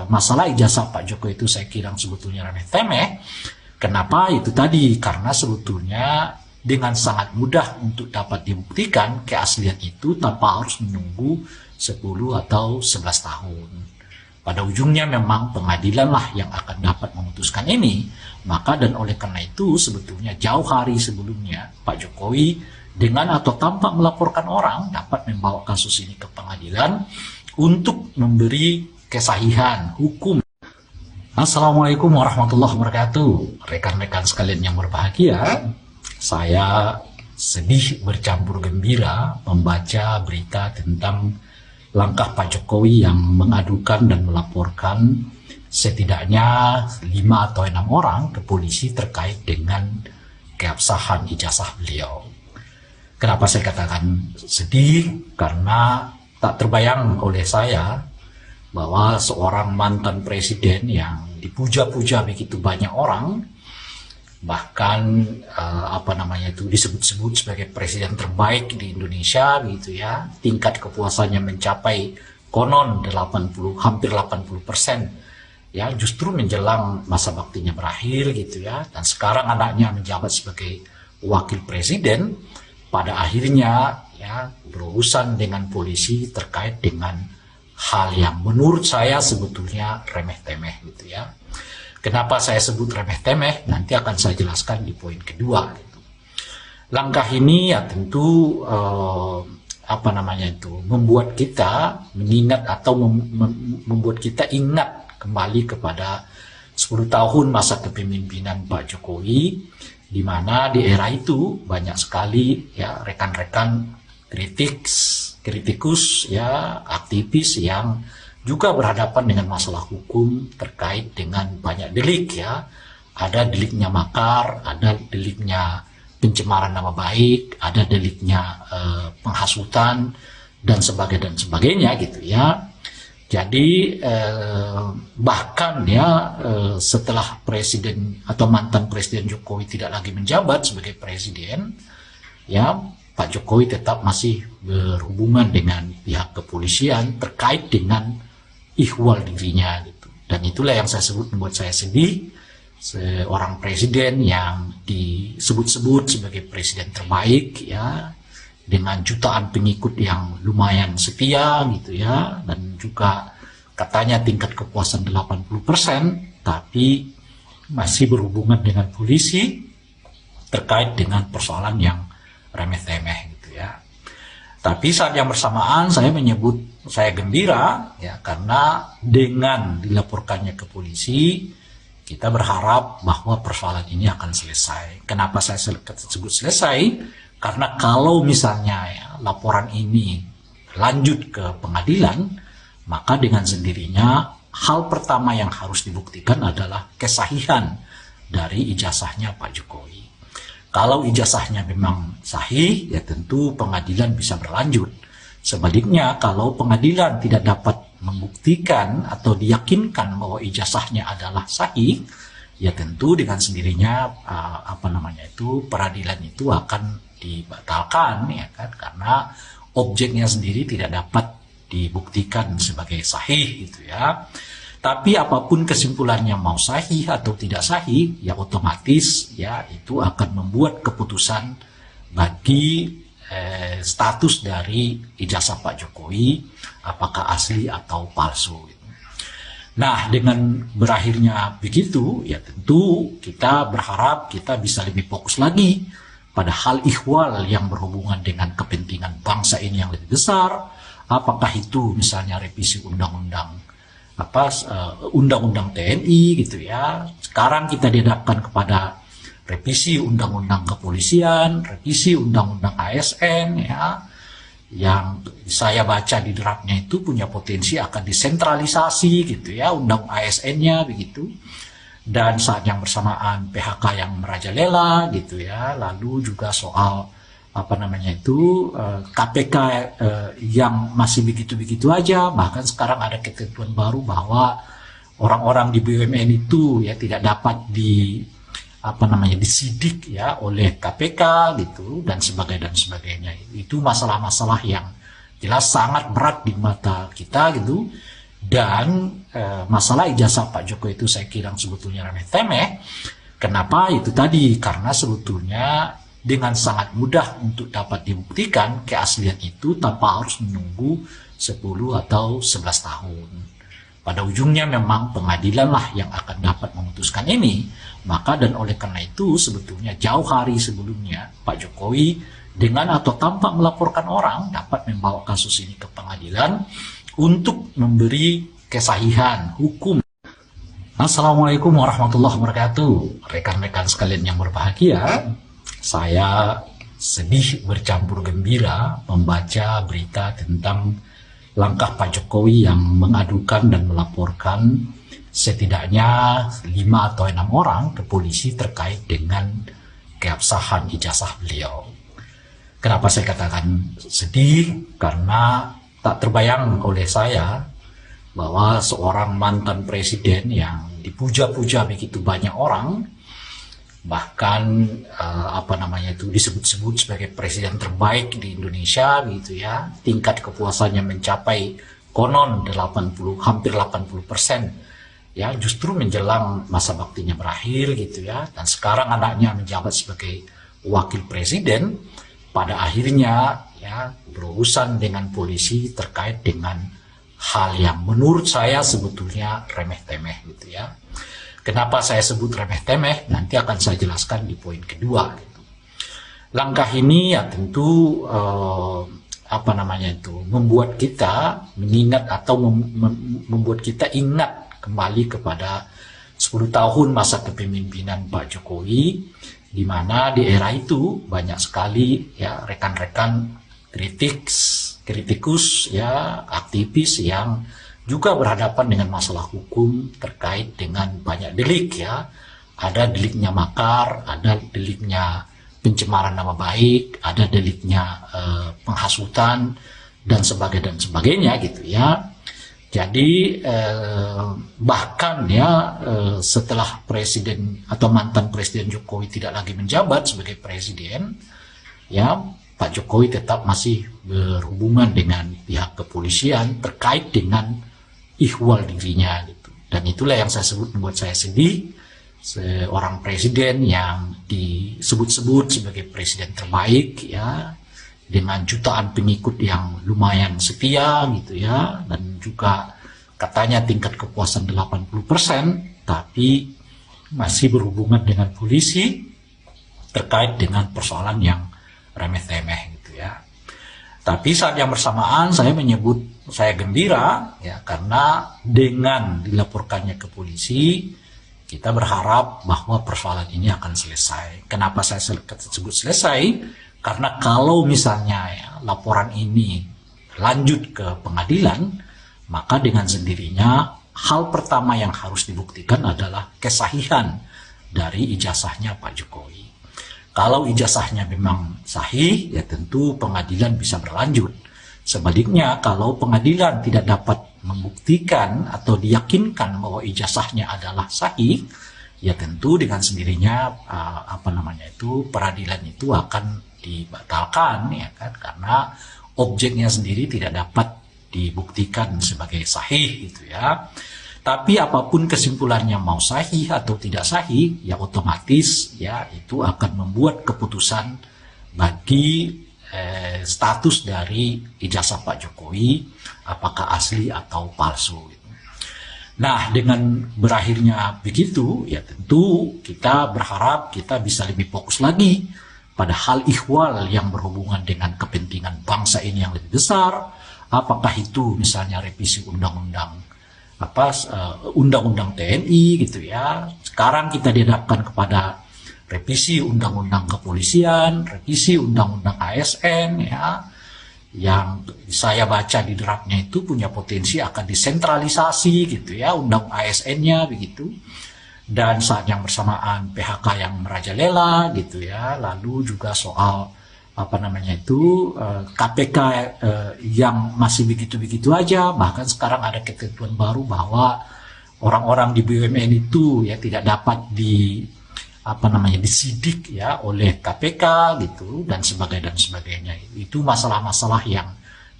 masalah ijazah Pak Jokowi itu saya kira sebetulnya remeh-temeh. Kenapa? Itu tadi, karena sebetulnya dengan sangat mudah untuk dapat dibuktikan keaslian itu tanpa harus menunggu 10 atau 11 tahun. Pada ujungnya memang pengadilan lah yang akan dapat memutuskan ini. Maka dan oleh karena itu sebetulnya jauh hari sebelumnya Pak Jokowi dengan atau tanpa melaporkan orang dapat membawa kasus ini ke pengadilan untuk memberi kesahihan hukum. Assalamualaikum warahmatullahi wabarakatuh. Rekan-rekan sekalian yang berbahagia, saya sedih bercampur gembira membaca berita tentang langkah Pak Jokowi yang mengadukan dan melaporkan setidaknya 5 atau 6 orang ke polisi terkait dengan keabsahan ijazah beliau. Kenapa saya katakan sedih? Karena tak terbayang oleh saya bahwa seorang mantan presiden yang dipuja-puja begitu banyak orang, bahkan disebut-sebut sebagai presiden terbaik di Indonesia gitu ya, tingkat kepuasannya mencapai konon 80, hampir 80%, ya, justru menjelang masa baktinya berakhir gitu ya, dan sekarang anaknya menjabat sebagai wakil presiden, pada akhirnya ya berurusan dengan polisi terkait dengan hal yang menurut saya sebetulnya remeh-temeh gitu ya. Kenapa saya sebut remeh-temeh? Nanti akan saya jelaskan di poin kedua. Gitu. Langkah ini ya tentu membuat kita mengingat atau membuat kita ingat kembali kepada 10 tahun masa kepemimpinan Pak Jokowi, di mana di era itu banyak sekali ya rekan-rekan kritikus ya, aktivis yang juga berhadapan dengan masalah hukum terkait dengan banyak delik ya. Ada deliknya makar, ada deliknya pencemaran nama baik, ada deliknya penghasutan dan sebagainya gitu ya. Jadi bahkan ya setelah presiden atau mantan presiden Jokowi tidak lagi menjabat sebagai presiden, ya Pak Jokowi tetap masih berhubungan dengan pihak kepolisian terkait dengan ihwal dirinya gitu. Dan itulah yang saya sebut membuat saya sedih, seorang presiden yang disebut-sebut sebagai presiden terbaik ya, dengan jutaan pengikut yang lumayan setia gitu ya, dan juga katanya tingkat kepuasan 80%, tapi masih berhubungan dengan polisi terkait dengan persoalan yang remeh-temeh gitu ya. Tapi saat yang bersamaan saya gembira ya, karena dengan dilaporkannya ke polisi kita berharap bahwa persoalan ini akan selesai. Kenapa saya sebut selesai? Karena kalau misalnya ya, laporan ini lanjut ke pengadilan, maka dengan sendirinya hal pertama yang harus dibuktikan adalah kesahihan dari ijazahnya Pak Jokowi. Kalau ijazahnya memang sahih, ya tentu pengadilan bisa berlanjut. Sebaliknya, kalau pengadilan tidak dapat membuktikan atau diyakinkan bahwa ijazahnya adalah sahih, ya tentu dengan sendirinya peradilan itu akan dibatalkan ya kan, karena objeknya sendiri tidak dapat dibuktikan sebagai sahih gitu ya. Tapi apapun kesimpulannya, mau sahih atau tidak sahih, ya otomatis ya itu akan membuat keputusan bagi status dari ijazah Pak Jokowi, apakah asli atau palsu. Gitu. Nah, dengan berakhirnya begitu, ya tentu kita berharap kita bisa lebih fokus lagi pada hal ihwal yang berhubungan dengan kepentingan bangsa ini yang lebih besar. Apakah itu misalnya revisi undang-undang TNI gitu ya. Sekarang kita dihadapkan kepada revisi undang-undang kepolisian, revisi undang-undang ASN ya, yang saya baca di draftnya itu punya potensi akan disentralisasi gitu ya, undang ASN-nya begitu. Dan saat yang bersamaan PHK yang merajalela gitu ya, lalu juga soal KPK yang masih begitu-begitu aja, bahkan sekarang ada ketentuan baru bahwa orang-orang di BUMN itu ya tidak dapat disidik ya oleh KPK gitu dan sebagainya. Itu masalah-masalah yang jelas sangat berat di mata kita gitu. Dan masalah ijazah Pak Jokowi itu saya kira sebetulnya remeh-temeh. Kenapa? Itu tadi, karena sebetulnya dengan sangat mudah untuk dapat dibuktikan keaslian itu tanpa harus menunggu 10 atau 11 tahun. Pada ujungnya memang pengadilan lah yang akan dapat memutuskan ini. Maka dan oleh karena itu sebetulnya jauh hari sebelumnya Pak Jokowi dengan atau tanpa melaporkan orang dapat membawa kasus ini ke pengadilan untuk memberi kesahihan hukum. Assalamualaikum warahmatullahi wabarakatuh. Rekan-rekan sekalian yang berbahagia, saya sedih bercampur gembira membaca berita tentang langkah Pak Jokowi yang mengadukan dan melaporkan setidaknya 5 atau 6 orang ke polisi terkait dengan keabsahan ijazah beliau. Kenapa saya katakan sedih? Karena tak terbayang oleh saya bahwa seorang mantan presiden yang dipuja-puja begitu banyak orang, bahkan disebut-sebut sebagai presiden terbaik di Indonesia gitu ya, tingkat kepuasannya mencapai konon 80, hampir 80%, ya, justru menjelang masa baktinya berakhir gitu ya, dan sekarang anaknya menjabat sebagai wakil presiden, pada akhirnya ya berurusan dengan polisi terkait dengan hal yang menurut saya sebetulnya remeh-temeh gitu ya. Kenapa saya sebut remeh-temeh? Nanti akan saya jelaskan di poin kedua. Gitu. Langkah ini ya tentu membuat kita mengingat atau membuat kita ingat kembali kepada 10 tahun masa kepemimpinan Pak Jokowi, di mana di era itu banyak sekali ya rekan-rekan kritikus ya, aktivis yang juga berhadapan dengan masalah hukum terkait dengan banyak delik ya. Ada deliknya makar, ada deliknya pencemaran nama baik, ada deliknya penghasutan dan sebagainya gitu ya. Jadi bahkan ya setelah presiden atau mantan presiden Jokowi tidak lagi menjabat sebagai presiden, ya Pak Jokowi tetap masih berhubungan dengan pihak kepolisian terkait dengan ihwal dirinya gitu. Dan itulah yang saya sebut membuat saya sedih, seorang presiden yang disebut-sebut sebagai presiden terbaik ya, dengan jutaan pengikut yang lumayan setia gitu ya, dan juga katanya tingkat kepuasan 80%, tapi masih berhubungan dengan polisi terkait dengan persoalan yang remeh-temeh gitu ya. Tapi saat yang bersamaan saya gembira ya, karena dengan dilaporkannya ke polisi kita berharap bahwa persoalan ini akan selesai. Kenapa saya sebut selesai? Karena kalau misalnya ya, laporan ini lanjut ke pengadilan, maka dengan sendirinya hal pertama yang harus dibuktikan adalah kesahihan dari ijazahnya Pak Jokowi. Kalau ijazahnya memang sahih, ya tentu pengadilan bisa berlanjut. Sebaliknya, kalau pengadilan tidak dapat membuktikan atau diyakinkan bahwa ijazahnya adalah sahih, ya tentu dengan sendirinya peradilan itu akan dibatalkan ya kan, karena objeknya sendiri tidak dapat dibuktikan sebagai sahih gitu ya. Tapi apapun kesimpulannya, mau sahih atau tidak sahih, ya otomatis ya itu akan membuat keputusan bagi status dari ijazah Pak Jokowi, apakah asli atau palsu. Gitu. Nah, dengan berakhirnya begitu, ya tentu kita berharap kita bisa lebih fokus lagi pada hal ihwal yang berhubungan dengan kepentingan bangsa ini yang lebih besar, apakah itu misalnya revisi undang-undang TNI gitu ya. Sekarang kita dihadapkan kepada revisi undang-undang kepolisian, revisi undang-undang ASN ya, yang saya baca di draftnya itu punya potensi akan disentralisasi gitu ya, undang ASN-nya begitu. Dan saat yang bersamaan PHK yang merajalela gitu ya, lalu juga soal KPK yang masih begitu-begitu aja, bahkan sekarang ada ketentuan baru bahwa orang-orang di BUMN itu ya tidak dapat disidik ya oleh KPK gitu dan sebagainya. Itu masalah-masalah yang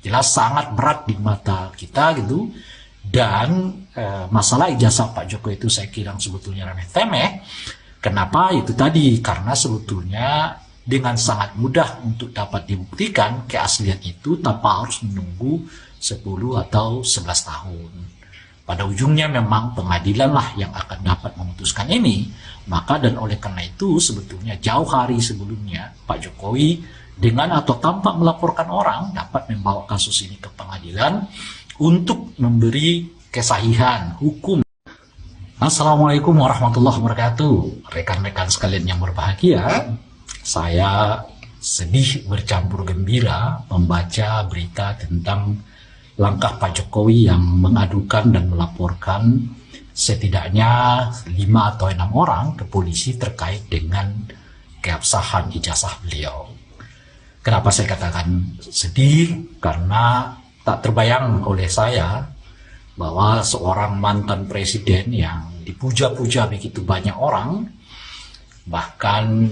jelas sangat berat di mata kita gitu. Dan masalah ijazah Pak Jokowi itu saya kira sebetulnya remeh-temeh. Kenapa? Itu tadi, karena sebetulnya dengan sangat mudah untuk dapat dibuktikan keaslian itu tanpa harus menunggu 10 atau 11 tahun. Pada ujungnya memang pengadilan lah yang akan dapat memutuskan ini. Maka dan oleh karena itu sebetulnya jauh hari sebelumnya Pak Jokowi dengan atau tanpa melaporkan orang dapat membawa kasus ini ke pengadilan untuk memberi kesahihan hukum. Assalamualaikum warahmatullahi wabarakatuh. Rekan-rekan sekalian yang berbahagia, saya sedih bercampur gembira membaca berita tentang langkah Pak Jokowi yang mengadukan dan melaporkan setidaknya 5 atau 6 orang ke polisi terkait dengan keabsahan ijazah beliau. Kenapa saya katakan sedih? Karena tak terbayang oleh saya bahwa seorang mantan presiden yang dipuja-puja begitu banyak orang, bahkan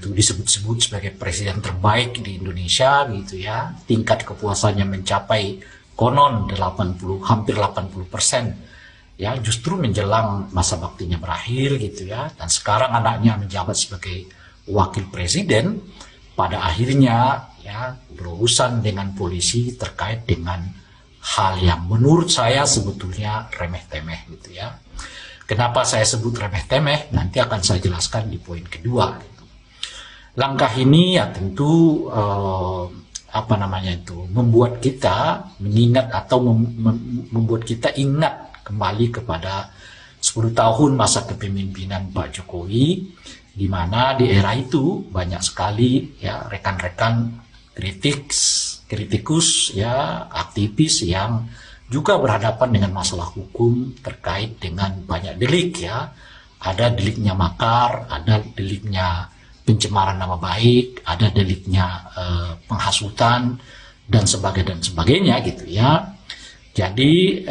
disebut-sebut sebagai presiden terbaik di Indonesia gitu ya, tingkat kepuasannya mencapai konon 80, hampir 80%, ya, justru menjelang masa baktinya berakhir gitu ya, dan sekarang anaknya menjabat sebagai wakil presiden, pada akhirnya ya berurusan dengan polisi terkait dengan hal yang menurut saya sebetulnya remeh-temeh gitu ya. Kenapa saya sebut remeh-temeh? Nanti akan saya jelaskan di poin kedua. Gitu. Langkah ini ya tentu membuat kita mengingat atau membuat kita ingat kembali kepada 10 tahun masa kepemimpinan Pak Jokowi, di mana di era itu banyak sekali ya rekan-rekan kritikus ya, aktivis yang juga berhadapan dengan masalah hukum terkait dengan banyak delik ya. Ada deliknya makar, ada deliknya pencemaran nama baik, ada deliknya penghasutan dan sebagainya gitu ya. Jadi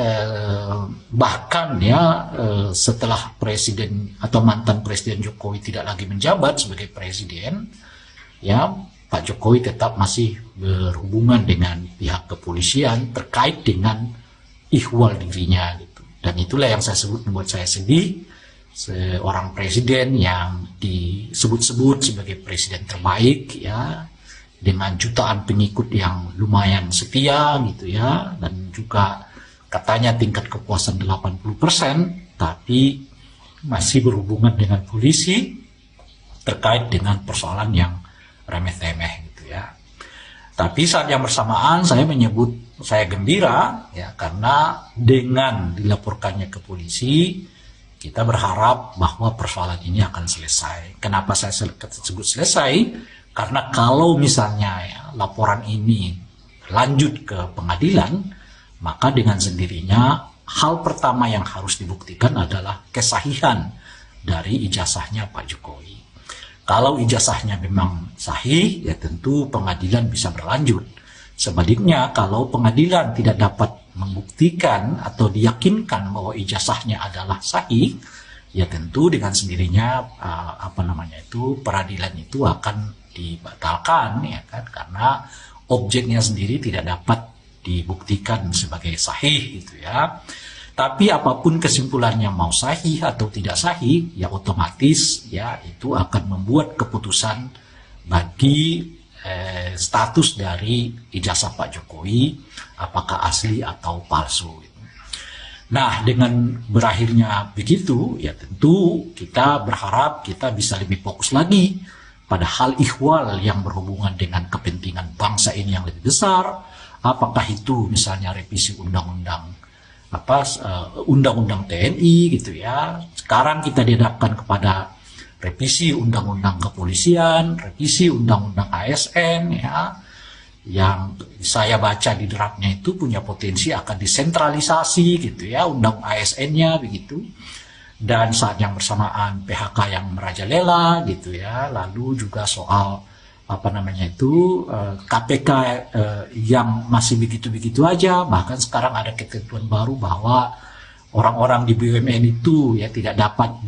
bahkan ya setelah presiden atau mantan presiden Jokowi tidak lagi menjabat sebagai presiden, ya Pak Jokowi tetap masih berhubungan dengan pihak kepolisian terkait dengan ihwal dirinya gitu. Dan itulah yang saya sebut membuat saya sedih, seorang presiden yang disebut-sebut sebagai presiden terbaik ya, dengan jutaan pengikut yang lumayan setia gitu ya, dan juga katanya tingkat kepuasan 80%, tapi masih berhubungan dengan polisi terkait dengan persoalan yang remeh-temeh gitu ya. Tapi saat yang bersamaan saya gembira ya, karena dengan dilaporkannya ke polisi kita berharap bahwa persoalan ini akan selesai. Kenapa saya sebut selesai? Karena kalau misalnya ya, laporan ini lanjut ke pengadilan, maka dengan sendirinya hal pertama yang harus dibuktikan adalah kesahihan dari ijazahnya Pak Jokowi. Kalau ijazahnya memang sahih, ya tentu pengadilan bisa berlanjut. Sebaliknya, kalau pengadilan tidak dapat membuktikan atau diyakinkan bahwa ijazahnya adalah sahih, ya tentu dengan sendirinya peradilan itu akan dibatalkan ya kan, karena objeknya sendiri tidak dapat dibuktikan sebagai sahih gitu ya. Tapi apapun kesimpulannya, mau sahih atau tidak sahih, ya otomatis ya itu akan membuat keputusan bagi status dari ijazah Pak Jokowi, apakah asli atau palsu. Nah, dengan berakhirnya begitu, ya tentu kita berharap kita bisa lebih fokus lagi pada hal ihwal yang berhubungan dengan kepentingan bangsa ini yang lebih besar. Apakah itu misalnya revisi undang-undang TNI gitu ya. Sekarang kita dihadapkan kepada revisi undang-undang kepolisian, revisi undang-undang ASN ya, yang saya baca di draftnya itu punya potensi akan disentralisasi gitu ya, undang ASN-nya begitu. Dan saat yang bersamaan PHK yang merajalela gitu ya, lalu juga soal KPK yang masih begitu-begitu aja. Bahkan sekarang ada ketentuan baru bahwa orang-orang di BUMN itu ya tidak dapat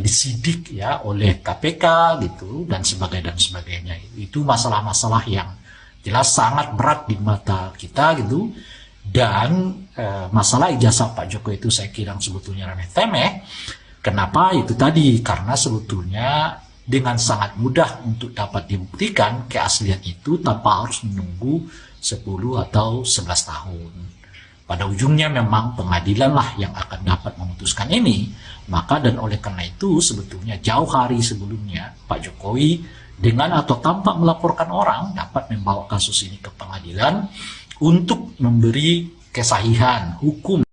disidik ya oleh KPK gitu dan sebagainya. Itu masalah-masalah yang jelas sangat berat di mata kita gitu. Dan masalah ijazah Pak Jokowi itu saya kira sebetulnya remeh-temeh. Kenapa? Itu tadi, karena sebetulnya dengan sangat mudah untuk dapat dibuktikan keaslian itu tanpa harus menunggu 10 atau 11 tahun. Pada ujungnya memang pengadilan lah yang akan dapat memutuskan ini. Maka dan oleh karena itu sebetulnya jauh hari sebelumnya Pak Jokowi dengan atau tanpa melaporkan orang dapat membawa kasus ini ke pengadilan untuk memberi kesahihan hukum.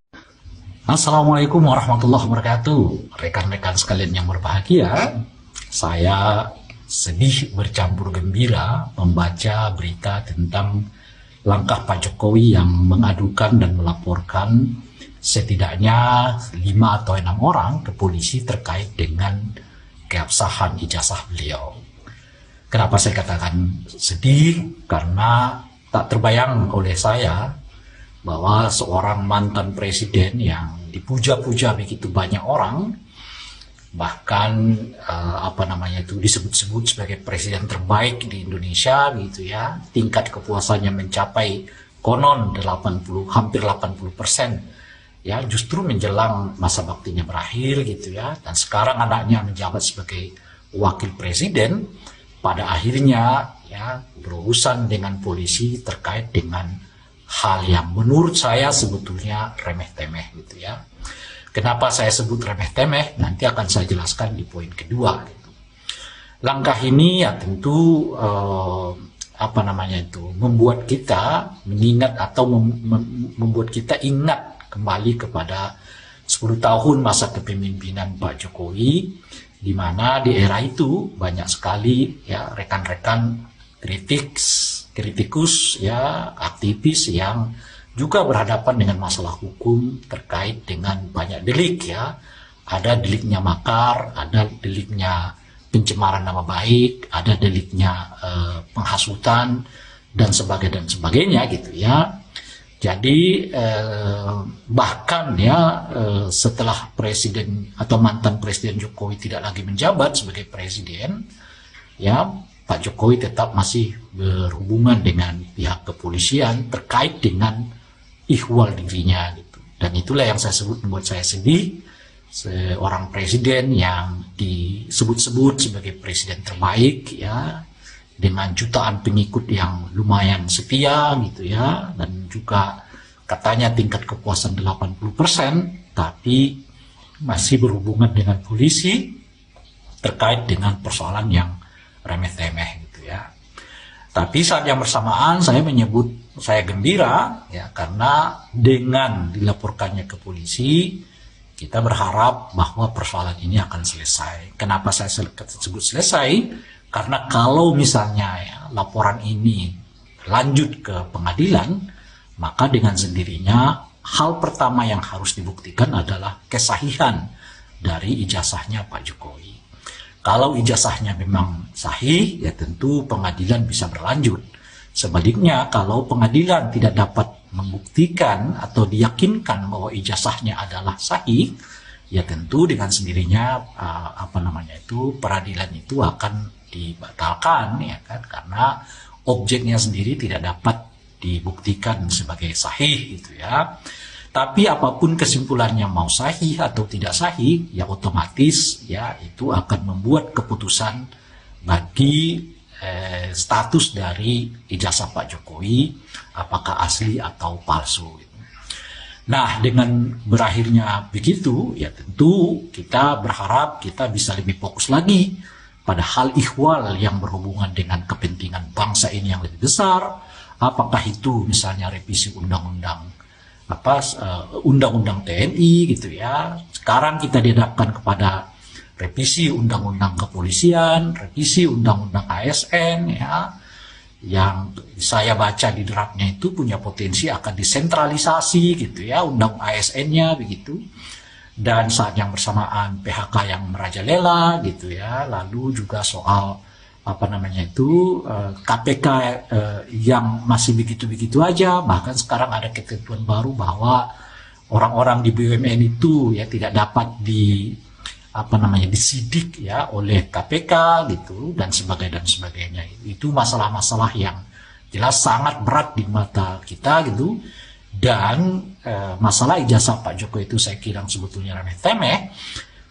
Assalamualaikum warahmatullahi wabarakatuh. Rekan-rekan sekalian yang berbahagia, saya sedih bercampur gembira membaca berita tentang langkah Pak Jokowi yang mengadukan dan melaporkan setidaknya 5 atau 6 orang ke polisi terkait dengan keabsahan ijazah beliau. Kenapa saya katakan sedih? Karena tak terbayang oleh saya bahwa seorang mantan presiden yang dipuja-puja begitu banyak orang, bahkan disebut-sebut sebagai presiden terbaik di Indonesia gitu ya, tingkat kepuasannya mencapai konon 80, hampir 80%, ya, justru menjelang masa baktinya berakhir gitu ya, dan sekarang anaknya menjabat sebagai wakil presiden, pada akhirnya ya berurusan dengan polisi terkait dengan hal yang menurut saya sebetulnya remeh-temeh gitu ya. Kenapa saya sebut remeh-temeh? Nanti akan saya jelaskan di poin kedua. Gitu. Langkah ini ya tentu membuat kita mengingat atau membuat kita ingat kembali kepada 10 tahun masa kepemimpinan Pak Jokowi, di mana di era itu banyak sekali ya rekan-rekan kritikus ya, aktivis yang juga berhadapan dengan masalah hukum terkait dengan banyak delik ya. Ada deliknya makar, ada deliknya pencemaran nama baik, ada deliknya penghasutan dan sebagainya gitu ya. Jadi bahkan ya setelah presiden atau mantan presiden Jokowi tidak lagi menjabat sebagai presiden, ya Pak Jokowi tetap masih berhubungan dengan pihak kepolisian terkait dengan ihwal dirinya gitu. Dan itulah yang saya sebut membuat saya sedih, seorang presiden yang disebut-sebut sebagai presiden terbaik ya, dengan jutaan pengikut yang lumayan setia gitu ya, dan juga katanya tingkat kepuasan 80%, tapi masih berhubungan dengan polisi terkait dengan persoalan yang remeh-temeh gitu ya. Tapi saat yang bersamaan saya gembira ya, karena dengan dilaporkannya ke polisi kita berharap bahwa persoalan ini akan selesai. Kenapa saya sebut selesai? Karena kalau misalnya ya, laporan ini lanjut ke pengadilan, maka dengan sendirinya hal pertama yang harus dibuktikan adalah kesahihan dari ijazahnya Pak Jokowi. Kalau ijazahnya memang sahih, ya tentu pengadilan bisa berlanjut. Sebaliknya, kalau pengadilan tidak dapat membuktikan atau diyakinkan bahwa ijazahnya adalah sahih, ya tentu dengan sendirinya peradilan itu akan dibatalkan ya kan, karena objeknya sendiri tidak dapat dibuktikan sebagai sahih gitu ya. Tapi apapun kesimpulannya, mau sahih atau tidak sahih, ya otomatis ya itu akan membuat keputusan bagi status dari ijazah Pak Jokowi, apakah asli atau palsu. Nah, dengan berakhirnya begitu, ya tentu kita berharap kita bisa lebih fokus lagi pada hal ihwal yang berhubungan dengan kepentingan bangsa ini yang lebih besar. Apakah itu misalnya revisi undang-undang TNI gitu ya. Sekarang kita dihadapkan kepada revisi undang-undang kepolisian, revisi undang-undang ASN ya, yang saya baca di draftnya itu punya potensi akan disentralisasi gitu ya, undang ASN-nya begitu. Dan saat yang bersamaan PHK yang merajalela gitu ya, lalu juga soal KPK yang masih begitu-begitu aja. Bahkan sekarang ada ketentuan baru bahwa orang-orang di BUMN itu ya tidak dapat disidik ya oleh KPK gitu dan sebagainya. Itu masalah-masalah yang jelas sangat berat di mata kita gitu. Dan masalah ijazah Pak Jokowi itu saya kira sebetulnya remeh-temeh.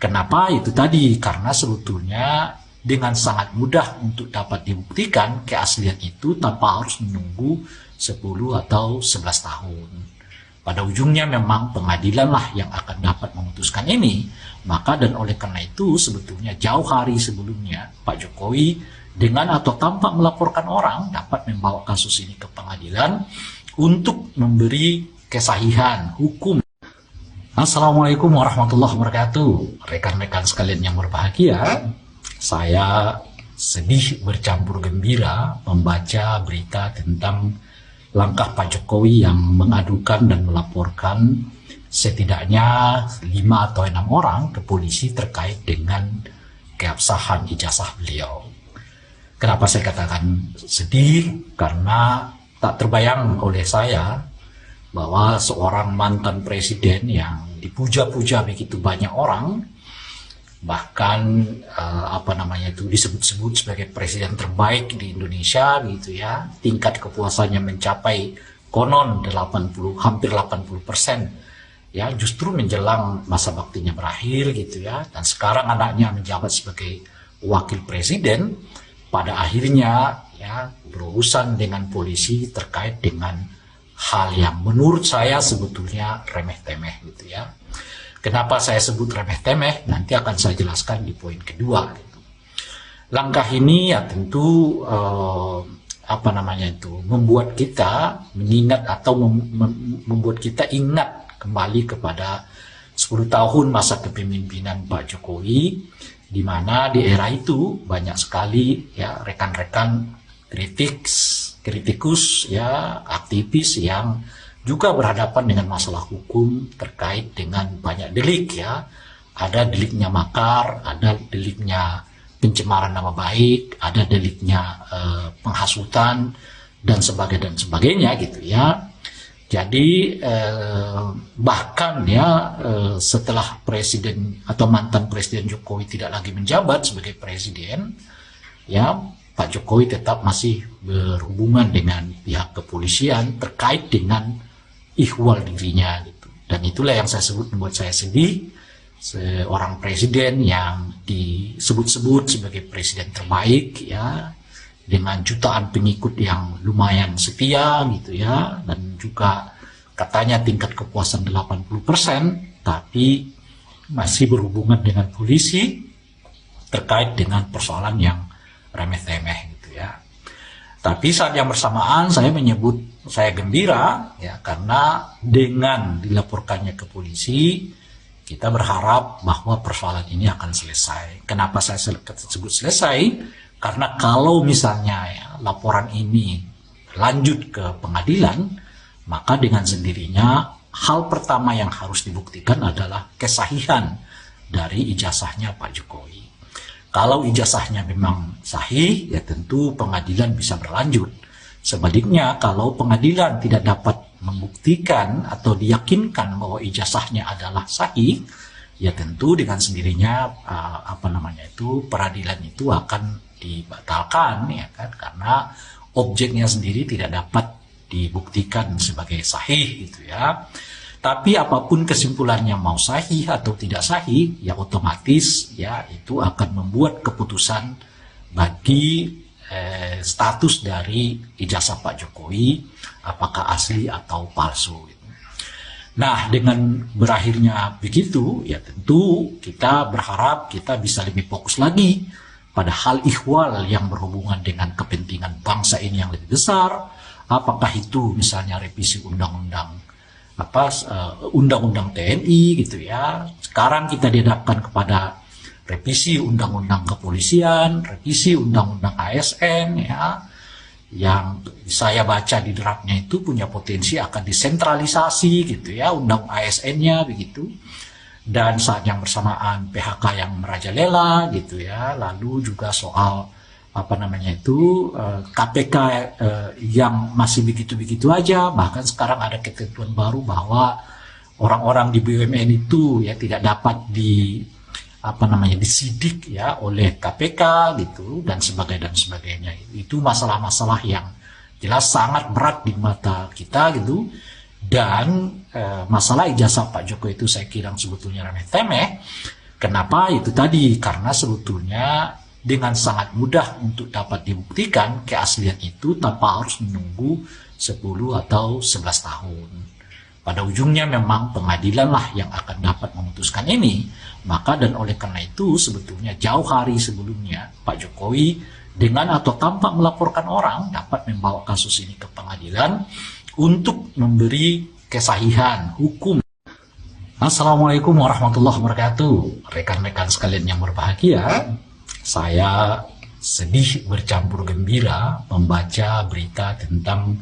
Kenapa? Itu tadi, karena sebetulnya dengan sangat mudah untuk dapat dibuktikan keaslian itu tanpa harus menunggu 10 atau 11 tahun. Pada ujungnya memang pengadilan lah yang akan dapat memutuskan ini. Maka dan oleh karena itu sebetulnya jauh hari sebelumnya Pak Jokowi dengan atau tanpa melaporkan orang dapat membawa kasus ini ke pengadilan untuk memberi kesahihan hukum. Assalamualaikum warahmatullahi wabarakatuh. Rekan-rekan sekalian yang berbahagia, saya sedih bercampur gembira membaca berita tentang langkah Pak Jokowi yang mengadukan dan melaporkan setidaknya 5 atau 6 orang ke polisi terkait dengan keabsahan ijazah beliau. Kenapa saya katakan sedih? Karena tak terbayang oleh saya bahwa seorang mantan presiden yang dipuja-puja begitu banyak orang, bahkan disebut-sebut sebagai presiden terbaik di Indonesia gitu ya, tingkat kepuasannya mencapai konon 80, hampir 80%, ya, justru menjelang masa baktinya berakhir gitu ya, dan sekarang anaknya menjabat sebagai wakil presiden, pada akhirnya ya berurusan dengan polisi terkait dengan hal yang menurut saya sebetulnya remeh-temeh gitu ya. Kenapa saya sebut remeh-temeh? Nanti akan saya jelaskan di poin kedua. Gitu. Langkah ini ya tentu membuat kita mengingat atau membuat kita ingat kembali kepada 10 tahun masa kepemimpinan Pak Jokowi, di mana di era itu banyak sekali ya rekan-rekan kritikus ya, aktivis yang juga berhadapan dengan masalah hukum terkait dengan banyak delik ya. Ada deliknya makar, ada deliknya pencemaran nama baik, ada deliknya penghasutan dan sebagainya gitu ya. Jadi bahkan ya setelah presiden atau mantan presiden Jokowi tidak lagi menjabat sebagai presiden, ya Pak Jokowi tetap masih berhubungan dengan pihak kepolisian terkait dengan ihwal dirinya gitu. Dan itulah yang saya sebut membuat saya sedih, seorang presiden yang disebut-sebut sebagai presiden terbaik ya, dengan jutaan pengikut yang lumayan setia gitu ya, dan juga katanya tingkat kepuasan 80%, tapi masih berhubungan dengan polisi terkait dengan persoalan yang remeh-temeh gitu ya. Tapi saat yang bersamaan saya gembira ya, karena dengan dilaporkannya ke polisi kita berharap bahwa persoalan ini akan selesai. Kenapa saya sebut selesai? Karena kalau misalnya ya, laporan ini lanjut ke pengadilan, maka dengan sendirinya hal pertama yang harus dibuktikan adalah kesahihan dari ijazahnya Pak Jokowi. Kalau ijazahnya memang sahih, ya tentu pengadilan bisa berlanjut. Sebaliknya, kalau pengadilan tidak dapat membuktikan atau diyakinkan bahwa ijazahnya adalah sahih, ya tentu dengan sendirinya peradilan itu akan dibatalkan ya kan, karena objeknya sendiri tidak dapat dibuktikan sebagai sahih gitu ya. Tapi apapun kesimpulannya, mau sahih atau tidak sahih, ya otomatis ya itu akan membuat keputusan bagi status dari ijazah Pak Jokowi, apakah asli atau palsu. Nah, dengan berakhirnya begitu, ya tentu kita berharap kita bisa lebih fokus lagi pada hal ihwal yang berhubungan dengan kepentingan bangsa ini yang lebih besar. Apakah itu misalnya revisi undang-undang TNI gitu ya. Sekarang kita dihadapkan kepada revisi undang-undang kepolisian, revisi undang-undang ASN ya, yang saya baca di draftnya itu punya potensi akan disentralisasi gitu ya, undang ASN-nya begitu. Dan saat yang bersamaan PHK yang merajalela gitu ya, lalu juga soal KPK yang masih begitu-begitu aja. Bahkan sekarang ada ketentuan baru bahwa orang-orang di BUMN itu ya tidak dapat disidik ya oleh KPK gitu dan sebagainya. Itu masalah-masalah yang jelas sangat berat di mata kita gitu. Dan masalah ijazah Pak Jokowi itu saya kira sebetulnya remeh-temeh. Kenapa? Itu tadi, karena sebetulnya dengan sangat mudah untuk dapat dibuktikan keaslian itu tanpa harus menunggu 10 atau 11 tahun. Pada ujungnya memang pengadilan lah yang akan dapat memutuskan ini. Maka dan oleh karena itu sebetulnya jauh hari sebelumnya Pak Jokowi dengan atau tanpa melaporkan orang dapat membawa kasus ini ke pengadilan untuk memberi kesahihan hukum. Assalamualaikum warahmatullahi wabarakatuh. Rekan-rekan sekalian yang berbahagia, saya sedih bercampur gembira membaca berita tentang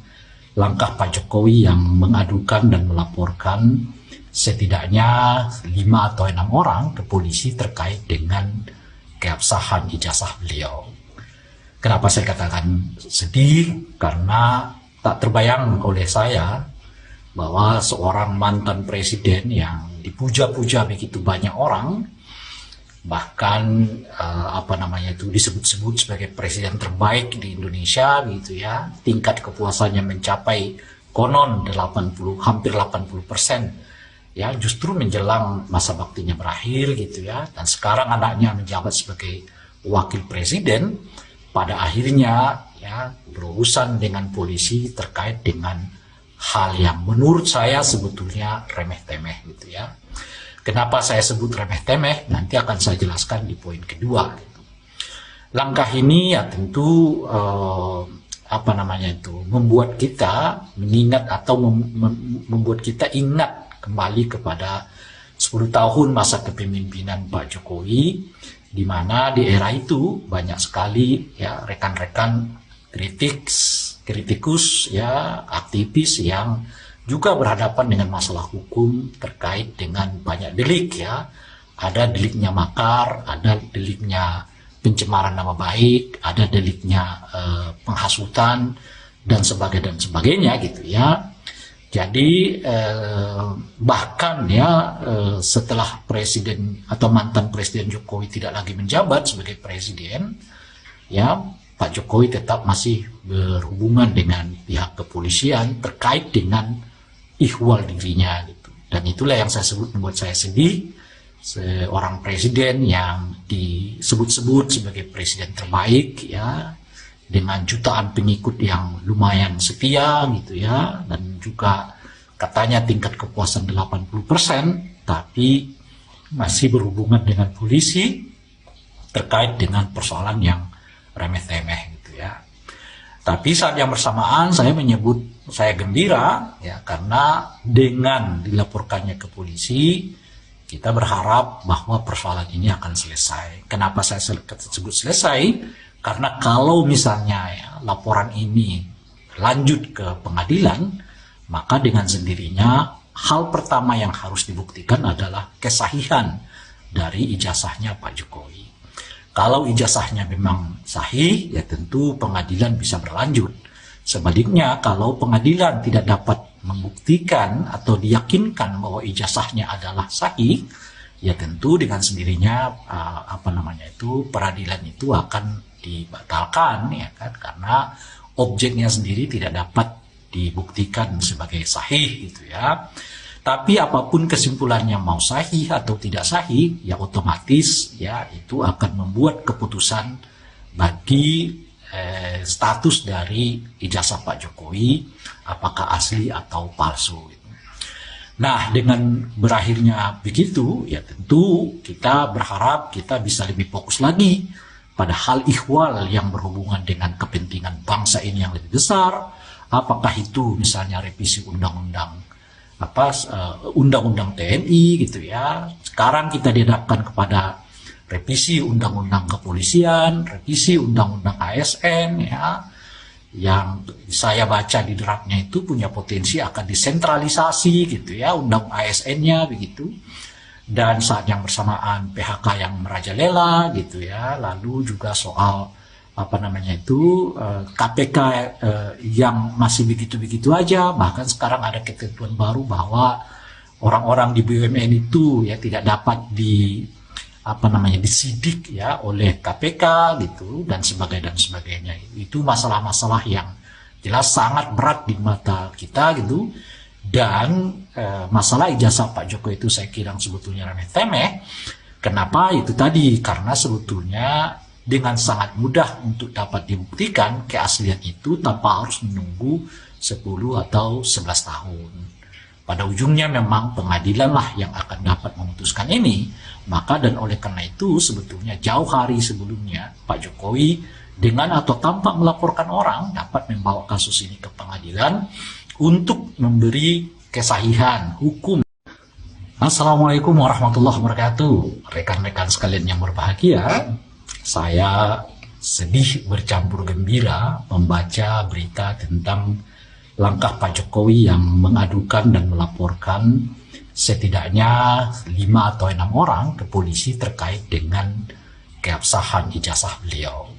langkah Pak Jokowi yang mengadukan dan melaporkan setidaknya 5 atau 6 orang ke polisi terkait dengan keabsahan ijazah beliau. Kenapa saya katakan sedih? Karena tak terbayang oleh saya bahwa seorang mantan presiden yang dipuja-puja begitu banyak orang, bahkan disebut-sebut sebagai presiden terbaik di Indonesia gitu ya, tingkat kepuasannya mencapai konon 80, hampir 80%, ya, justru menjelang masa baktinya berakhir gitu ya, dan sekarang anaknya menjabat sebagai wakil presiden, pada akhirnya ya berurusan dengan polisi terkait dengan hal yang menurut saya sebetulnya remeh-temeh gitu ya. Kenapa saya sebut remeh-temeh? Nanti akan saya jelaskan di poin kedua. Gitu. Langkah ini ya tentu membuat kita mengingat atau membuat kita ingat kembali kepada 10 tahun masa kepemimpinan Pak Jokowi, di mana di era itu banyak sekali ya rekan-rekan kritikus ya, aktivis yang juga berhadapan dengan masalah hukum terkait dengan banyak delik ya. Ada deliknya makar, ada deliknya pencemaran nama baik, ada deliknya penghasutan dan sebagainya gitu ya. Jadi bahkan ya setelah presiden atau mantan presiden Jokowi tidak lagi menjabat sebagai presiden, ya Pak Jokowi tetap masih berhubungan dengan pihak kepolisian terkait dengan ihwal dirinya gitu. Dan itulah yang saya sebut membuat saya sedih, seorang presiden yang disebut-sebut sebagai presiden terbaik ya, dengan jutaan pengikut yang lumayan setia gitu ya, dan juga katanya tingkat kepuasan 80%, tapi masih berhubungan dengan polisi terkait dengan persoalan yang remeh-temeh gitu ya. Tapi saat yang bersamaan saya gembira ya, karena dengan dilaporkannya ke polisi kita berharap bahwa persoalan ini akan selesai. Kenapa saya sebut selesai? Karena kalau misalnya ya, laporan ini lanjut ke pengadilan, maka dengan sendirinya hal pertama yang harus dibuktikan adalah kesahihan dari ijazahnya Pak Jokowi. Kalau ijazahnya memang sahih, ya tentu pengadilan bisa berlanjut. Sebaliknya, kalau pengadilan tidak dapat membuktikan atau diyakinkan bahwa ijazahnya adalah sahih, ya tentu dengan sendirinya peradilan itu akan dibatalkan, ya kan? Karena objeknya sendiri tidak dapat dibuktikan sebagai sahih, gitu ya. Tapi apapun kesimpulannya, mau sahih atau tidak sahih, ya otomatis ya itu akan membuat keputusan bagi status dari ijazah Pak Jokowi, apakah asli atau palsu. Nah, dengan berakhirnya begitu, ya tentu kita berharap kita bisa lebih fokus lagi pada hal ihwal yang berhubungan dengan kepentingan bangsa ini yang lebih besar. Apakah itu misalnya revisi undang-undang TNI gitu ya. Sekarang kita dihadapkan kepada revisi undang-undang kepolisian, revisi undang-undang ASN ya, yang saya baca di draftnya itu punya potensi akan disentralisasi gitu ya, undang ASN-nya begitu. Dan saat yang bersamaan PHK yang merajalela gitu ya, lalu juga soal KPK yang masih begitu-begitu aja, bahkan sekarang ada ketentuan baru bahwa orang-orang di BUMN itu ya tidak dapat disidik ya oleh KPK gitu dan sebagainya. Itu masalah-masalah yang jelas sangat berat di mata kita gitu. Dan masalah ijazah Pak Jokowi itu saya kira sebetulnya remeh-temeh. Kenapa? Itu tadi, karena sebetulnya dengan sangat mudah untuk dapat dibuktikan keaslian itu tanpa harus menunggu 10 atau 11 tahun. Pada ujungnya memang pengadilan lah yang akan dapat memutuskan ini. Maka dan oleh karena itu sebetulnya jauh hari sebelumnya Pak Jokowi dengan atau tanpa melaporkan orang dapat membawa kasus ini ke pengadilan untuk memberi kesahihan hukum. Assalamualaikum warahmatullahi wabarakatuh. Rekan-rekan sekalian yang berbahagia, saya sedih bercampur gembira membaca berita tentang langkah Pak Jokowi yang mengadukan dan melaporkan setidaknya 5 atau 6 orang ke polisi terkait dengan keabsahan ijazah beliau.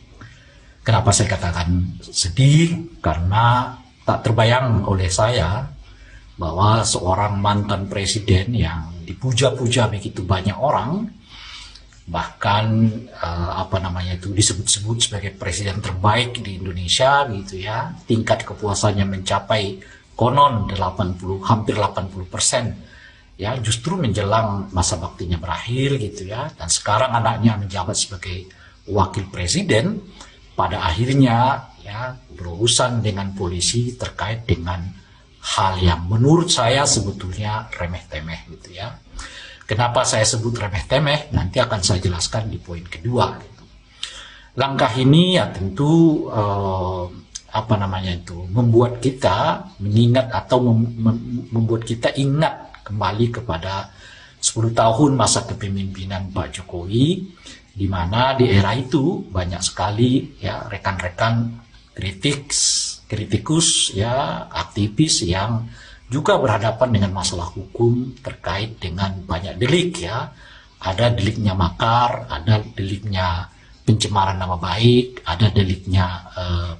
Kenapa saya katakan sedih? Karena tak terbayang oleh saya bahwa seorang mantan presiden yang dipuja-puja begitu banyak orang, bahkan disebut-sebut sebagai presiden terbaik di Indonesia gitu ya, tingkat kepuasannya mencapai konon 80, hampir 80%, ya, justru menjelang masa baktinya berakhir gitu ya, dan sekarang anaknya menjabat sebagai wakil presiden, pada akhirnya ya berurusan dengan polisi terkait dengan hal yang menurut saya sebetulnya remeh-temeh gitu ya. Kenapa saya sebut remeh-temeh? Nanti akan saya jelaskan di poin kedua. Gitu. Langkah ini ya tentu membuat kita mengingat atau membuat kita ingat kembali kepada 10 tahun masa kepemimpinan Pak Jokowi, di mana di era itu banyak sekali ya rekan-rekan kritikus ya, aktivis yang juga berhadapan dengan masalah hukum terkait dengan banyak delik ya. Ada deliknya makar, ada deliknya pencemaran nama baik, ada deliknya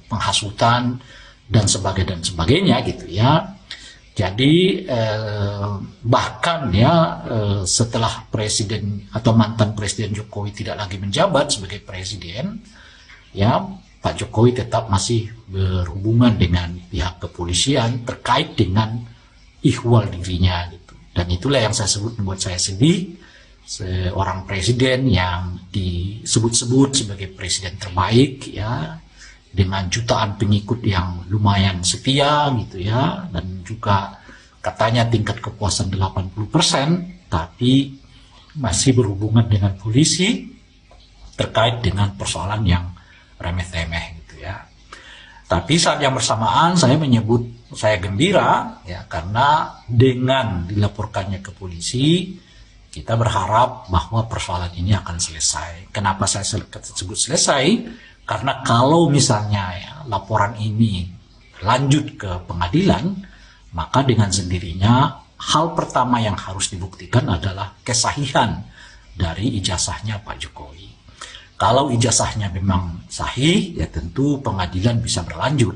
penghasutan dan sebagainya gitu ya. Jadi bahkan ya setelah presiden atau mantan presiden Jokowi tidak lagi menjabat sebagai presiden, ya Pak Jokowi tetap masih berhubungan dengan pihak kepolisian terkait dengan ihwal dirinya gitu. Dan itulah yang saya sebut membuat saya sedih, seorang presiden yang disebut-sebut sebagai presiden terbaik ya, dengan jutaan pengikut yang lumayan setia gitu ya, dan juga katanya tingkat kepuasan 80%, tapi masih berhubungan dengan polisi terkait dengan persoalan yang remeh-temeh gitu ya. Tapi saat yang bersamaan saya gembira ya, karena dengan dilaporkannya ke polisi kita berharap bahwa persoalan ini akan selesai. Kenapa saya sebut selesai? Karena kalau misalnya ya, laporan ini lanjut ke pengadilan, maka dengan sendirinya hal pertama yang harus dibuktikan adalah kesahihan dari ijazahnya Pak Jokowi. Kalau ijazahnya memang sahih, ya tentu pengadilan bisa berlanjut.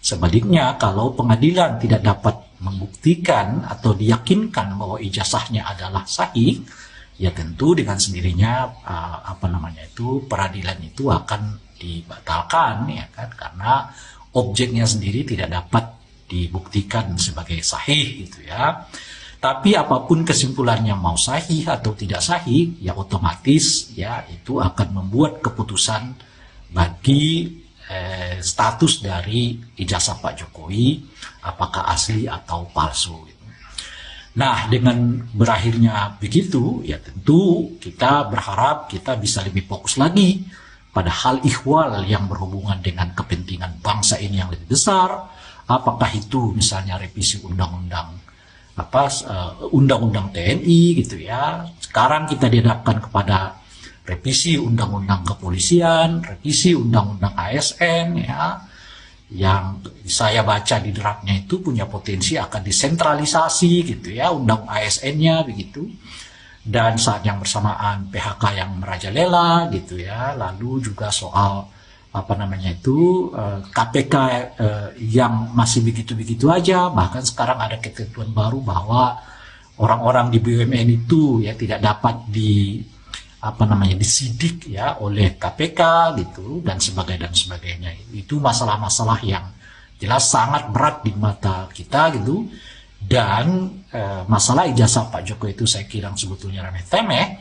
Sebaliknya, kalau pengadilan tidak dapat membuktikan atau diyakinkan bahwa ijazahnya adalah sahih, ya tentu dengan sendirinya peradilan itu akan dibatalkan ya kan, karena objeknya sendiri tidak dapat dibuktikan sebagai sahih gitu ya. Tapi apapun kesimpulannya, mau sahih atau tidak sahih, ya otomatis ya itu akan membuat keputusan bagi status dari ijazah Pak Jokowi, apakah asli atau palsu. Gitu. Nah, dengan berakhirnya begitu, ya tentu kita berharap kita bisa lebih fokus lagi pada hal ihwal yang berhubungan dengan kepentingan bangsa ini yang lebih besar. Apakah itu misalnya revisi undang-undang TNI gitu ya. Sekarang kita dihadapkan kepada revisi undang-undang kepolisian, revisi undang-undang ASN ya, yang saya baca di draftnya itu punya potensi akan disentralisasi gitu ya, undang ASN-nya begitu. Dan saat yang bersamaan PHK yang merajalela gitu ya, lalu juga soal KPK yang masih begitu-begitu aja, bahkan sekarang ada ketentuan baru bahwa orang-orang di BUMN itu ya tidak dapat disidik ya oleh KPK gitu dan sebagainya. Itu masalah-masalah yang jelas sangat berat di mata kita gitu. Dan masalah ijazah Pak Jokowi itu saya kira sebetulnya remeh-temeh.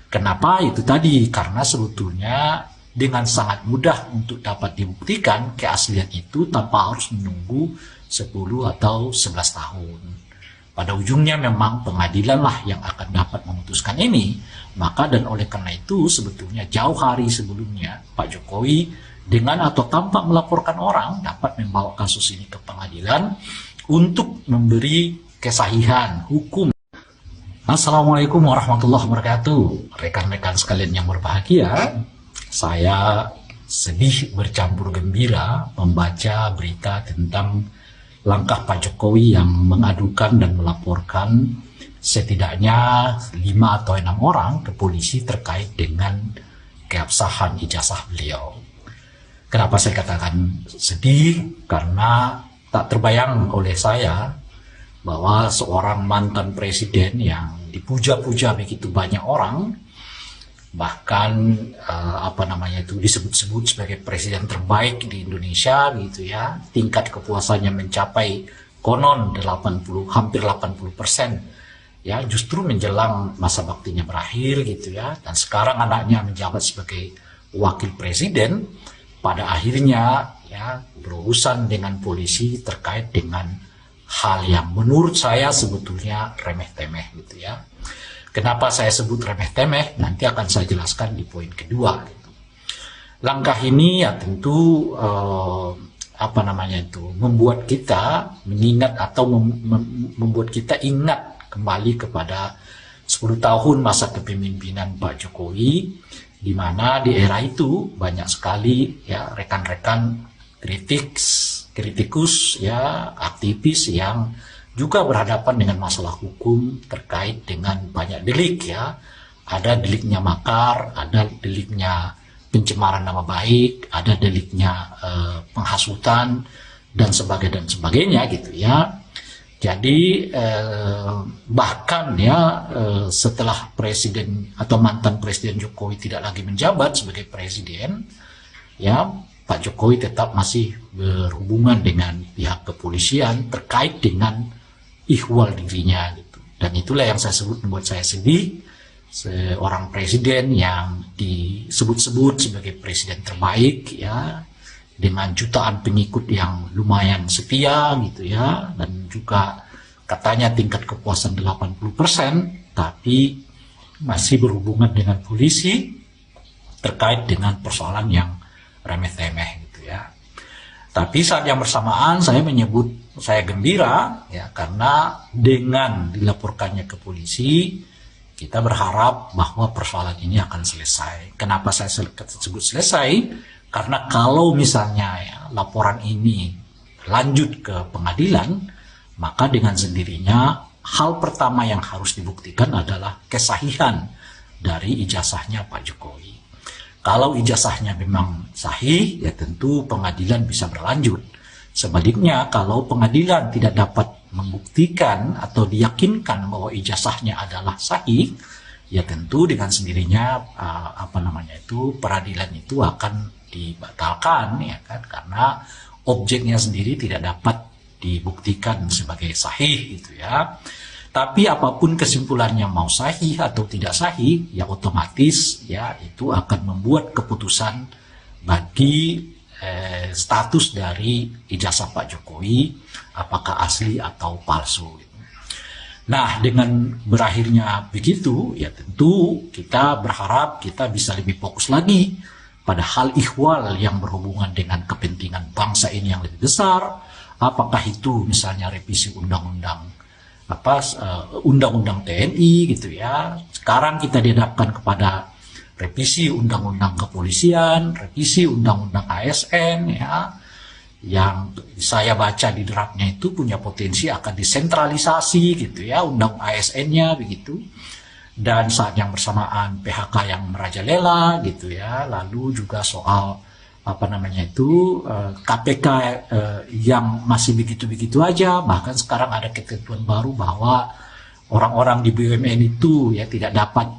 Kenapa? Itu tadi, karena sebetulnya dengan sangat mudah untuk dapat dibuktikan keaslian itu tanpa harus menunggu 10 atau 11 tahun. Pada ujungnya memang pengadilan lah yang akan dapat memutuskan ini. Maka dan oleh karena itu sebetulnya jauh hari sebelumnya Pak Jokowi dengan atau tanpa melaporkan orang dapat membawa kasus ini ke pengadilan untuk memberi kesahihan hukum. Assalamualaikum warahmatullahi wabarakatuh. Rekan-rekan sekalian yang berbahagia, saya sedih bercampur gembira membaca berita tentang langkah Pak Jokowi yang mengadukan dan melaporkan setidaknya 5 atau 6 orang ke polisi terkait dengan keabsahan ijazah beliau. Kenapa saya katakan sedih? Karena tak terbayang oleh saya bahwa seorang mantan presiden yang dipuja-puja begitu banyak orang, bahkan disebut-sebut sebagai presiden terbaik di Indonesia gitu ya, tingkat kepuasannya mencapai konon 80, hampir 80%, ya, justru menjelang masa baktinya berakhir gitu ya, dan sekarang anaknya menjabat sebagai wakil presiden, pada akhirnya ya berurusan dengan polisi terkait dengan hal yang menurut saya sebetulnya remeh-temeh gitu ya. Kenapa saya sebut remeh-temeh? Nanti akan saya jelaskan di poin kedua. Gitu. Langkah ini ya tentu membuat kita mengingat atau membuat kita ingat kembali kepada 10 tahun masa kepemimpinan Pak Jokowi, di mana di era itu banyak sekali ya rekan-rekan kritikus ya, aktivis yang juga berhadapan dengan masalah hukum terkait dengan banyak delik ya. Ada deliknya makar, ada deliknya pencemaran nama baik, ada deliknya penghasutan dan sebagainya gitu ya. Jadi bahkan ya setelah presiden atau mantan presiden Jokowi tidak lagi menjabat sebagai presiden, ya Pak Jokowi tetap masih berhubungan dengan pihak kepolisian terkait dengan ihwal dirinya gitu. Dan itulah yang saya sebut membuat saya sedih, seorang presiden yang disebut-sebut sebagai presiden terbaik ya, dengan jutaan pengikut yang lumayan setia gitu ya, dan juga katanya tingkat kepuasan 80%, tapi masih berhubungan dengan polisi terkait dengan persoalan yang remeh-temeh gitu ya. Tapi saat yang bersamaan saya gembira ya, karena dengan dilaporkannya ke polisi kita berharap bahwa persoalan ini akan selesai. Kenapa saya sebut selesai? Karena kalau misalnya ya, laporan ini lanjut ke pengadilan, maka dengan sendirinya hal pertama yang harus dibuktikan adalah kesahihan dari ijazahnya Pak Jokowi. Kalau ijazahnya memang sahih, ya tentu pengadilan bisa berlanjut. Sebaliknya, kalau pengadilan tidak dapat membuktikan atau diyakinkan bahwa ijazahnya adalah sahih, ya tentu dengan sendirinya peradilan itu akan dibatalkan ya kan, karena objeknya sendiri tidak dapat dibuktikan sebagai sahih gitu ya. Tapi apapun kesimpulannya, mau sahih atau tidak sahih, ya otomatis ya itu akan membuat keputusan bagi status dari ijazah Pak Jokowi, apakah asli atau palsu. Nah, dengan berakhirnya begitu, ya tentu kita berharap kita bisa lebih fokus lagi pada hal ihwal yang berhubungan dengan kepentingan bangsa ini yang lebih besar. Apakah itu misalnya revisi undang-undang TNI gitu ya. Sekarang kita dihadapkan kepada revisi undang-undang kepolisian, revisi undang-undang ASN ya, yang saya baca di draftnya itu punya potensi akan disentralisasi gitu ya, undang ASN-nya begitu. Dan saat yang bersamaan PHK yang merajalela gitu ya, lalu juga soal KPK yang masih begitu-begitu aja. Bahkan sekarang ada ketentuan baru bahwa orang-orang di BUMN itu ya tidak dapat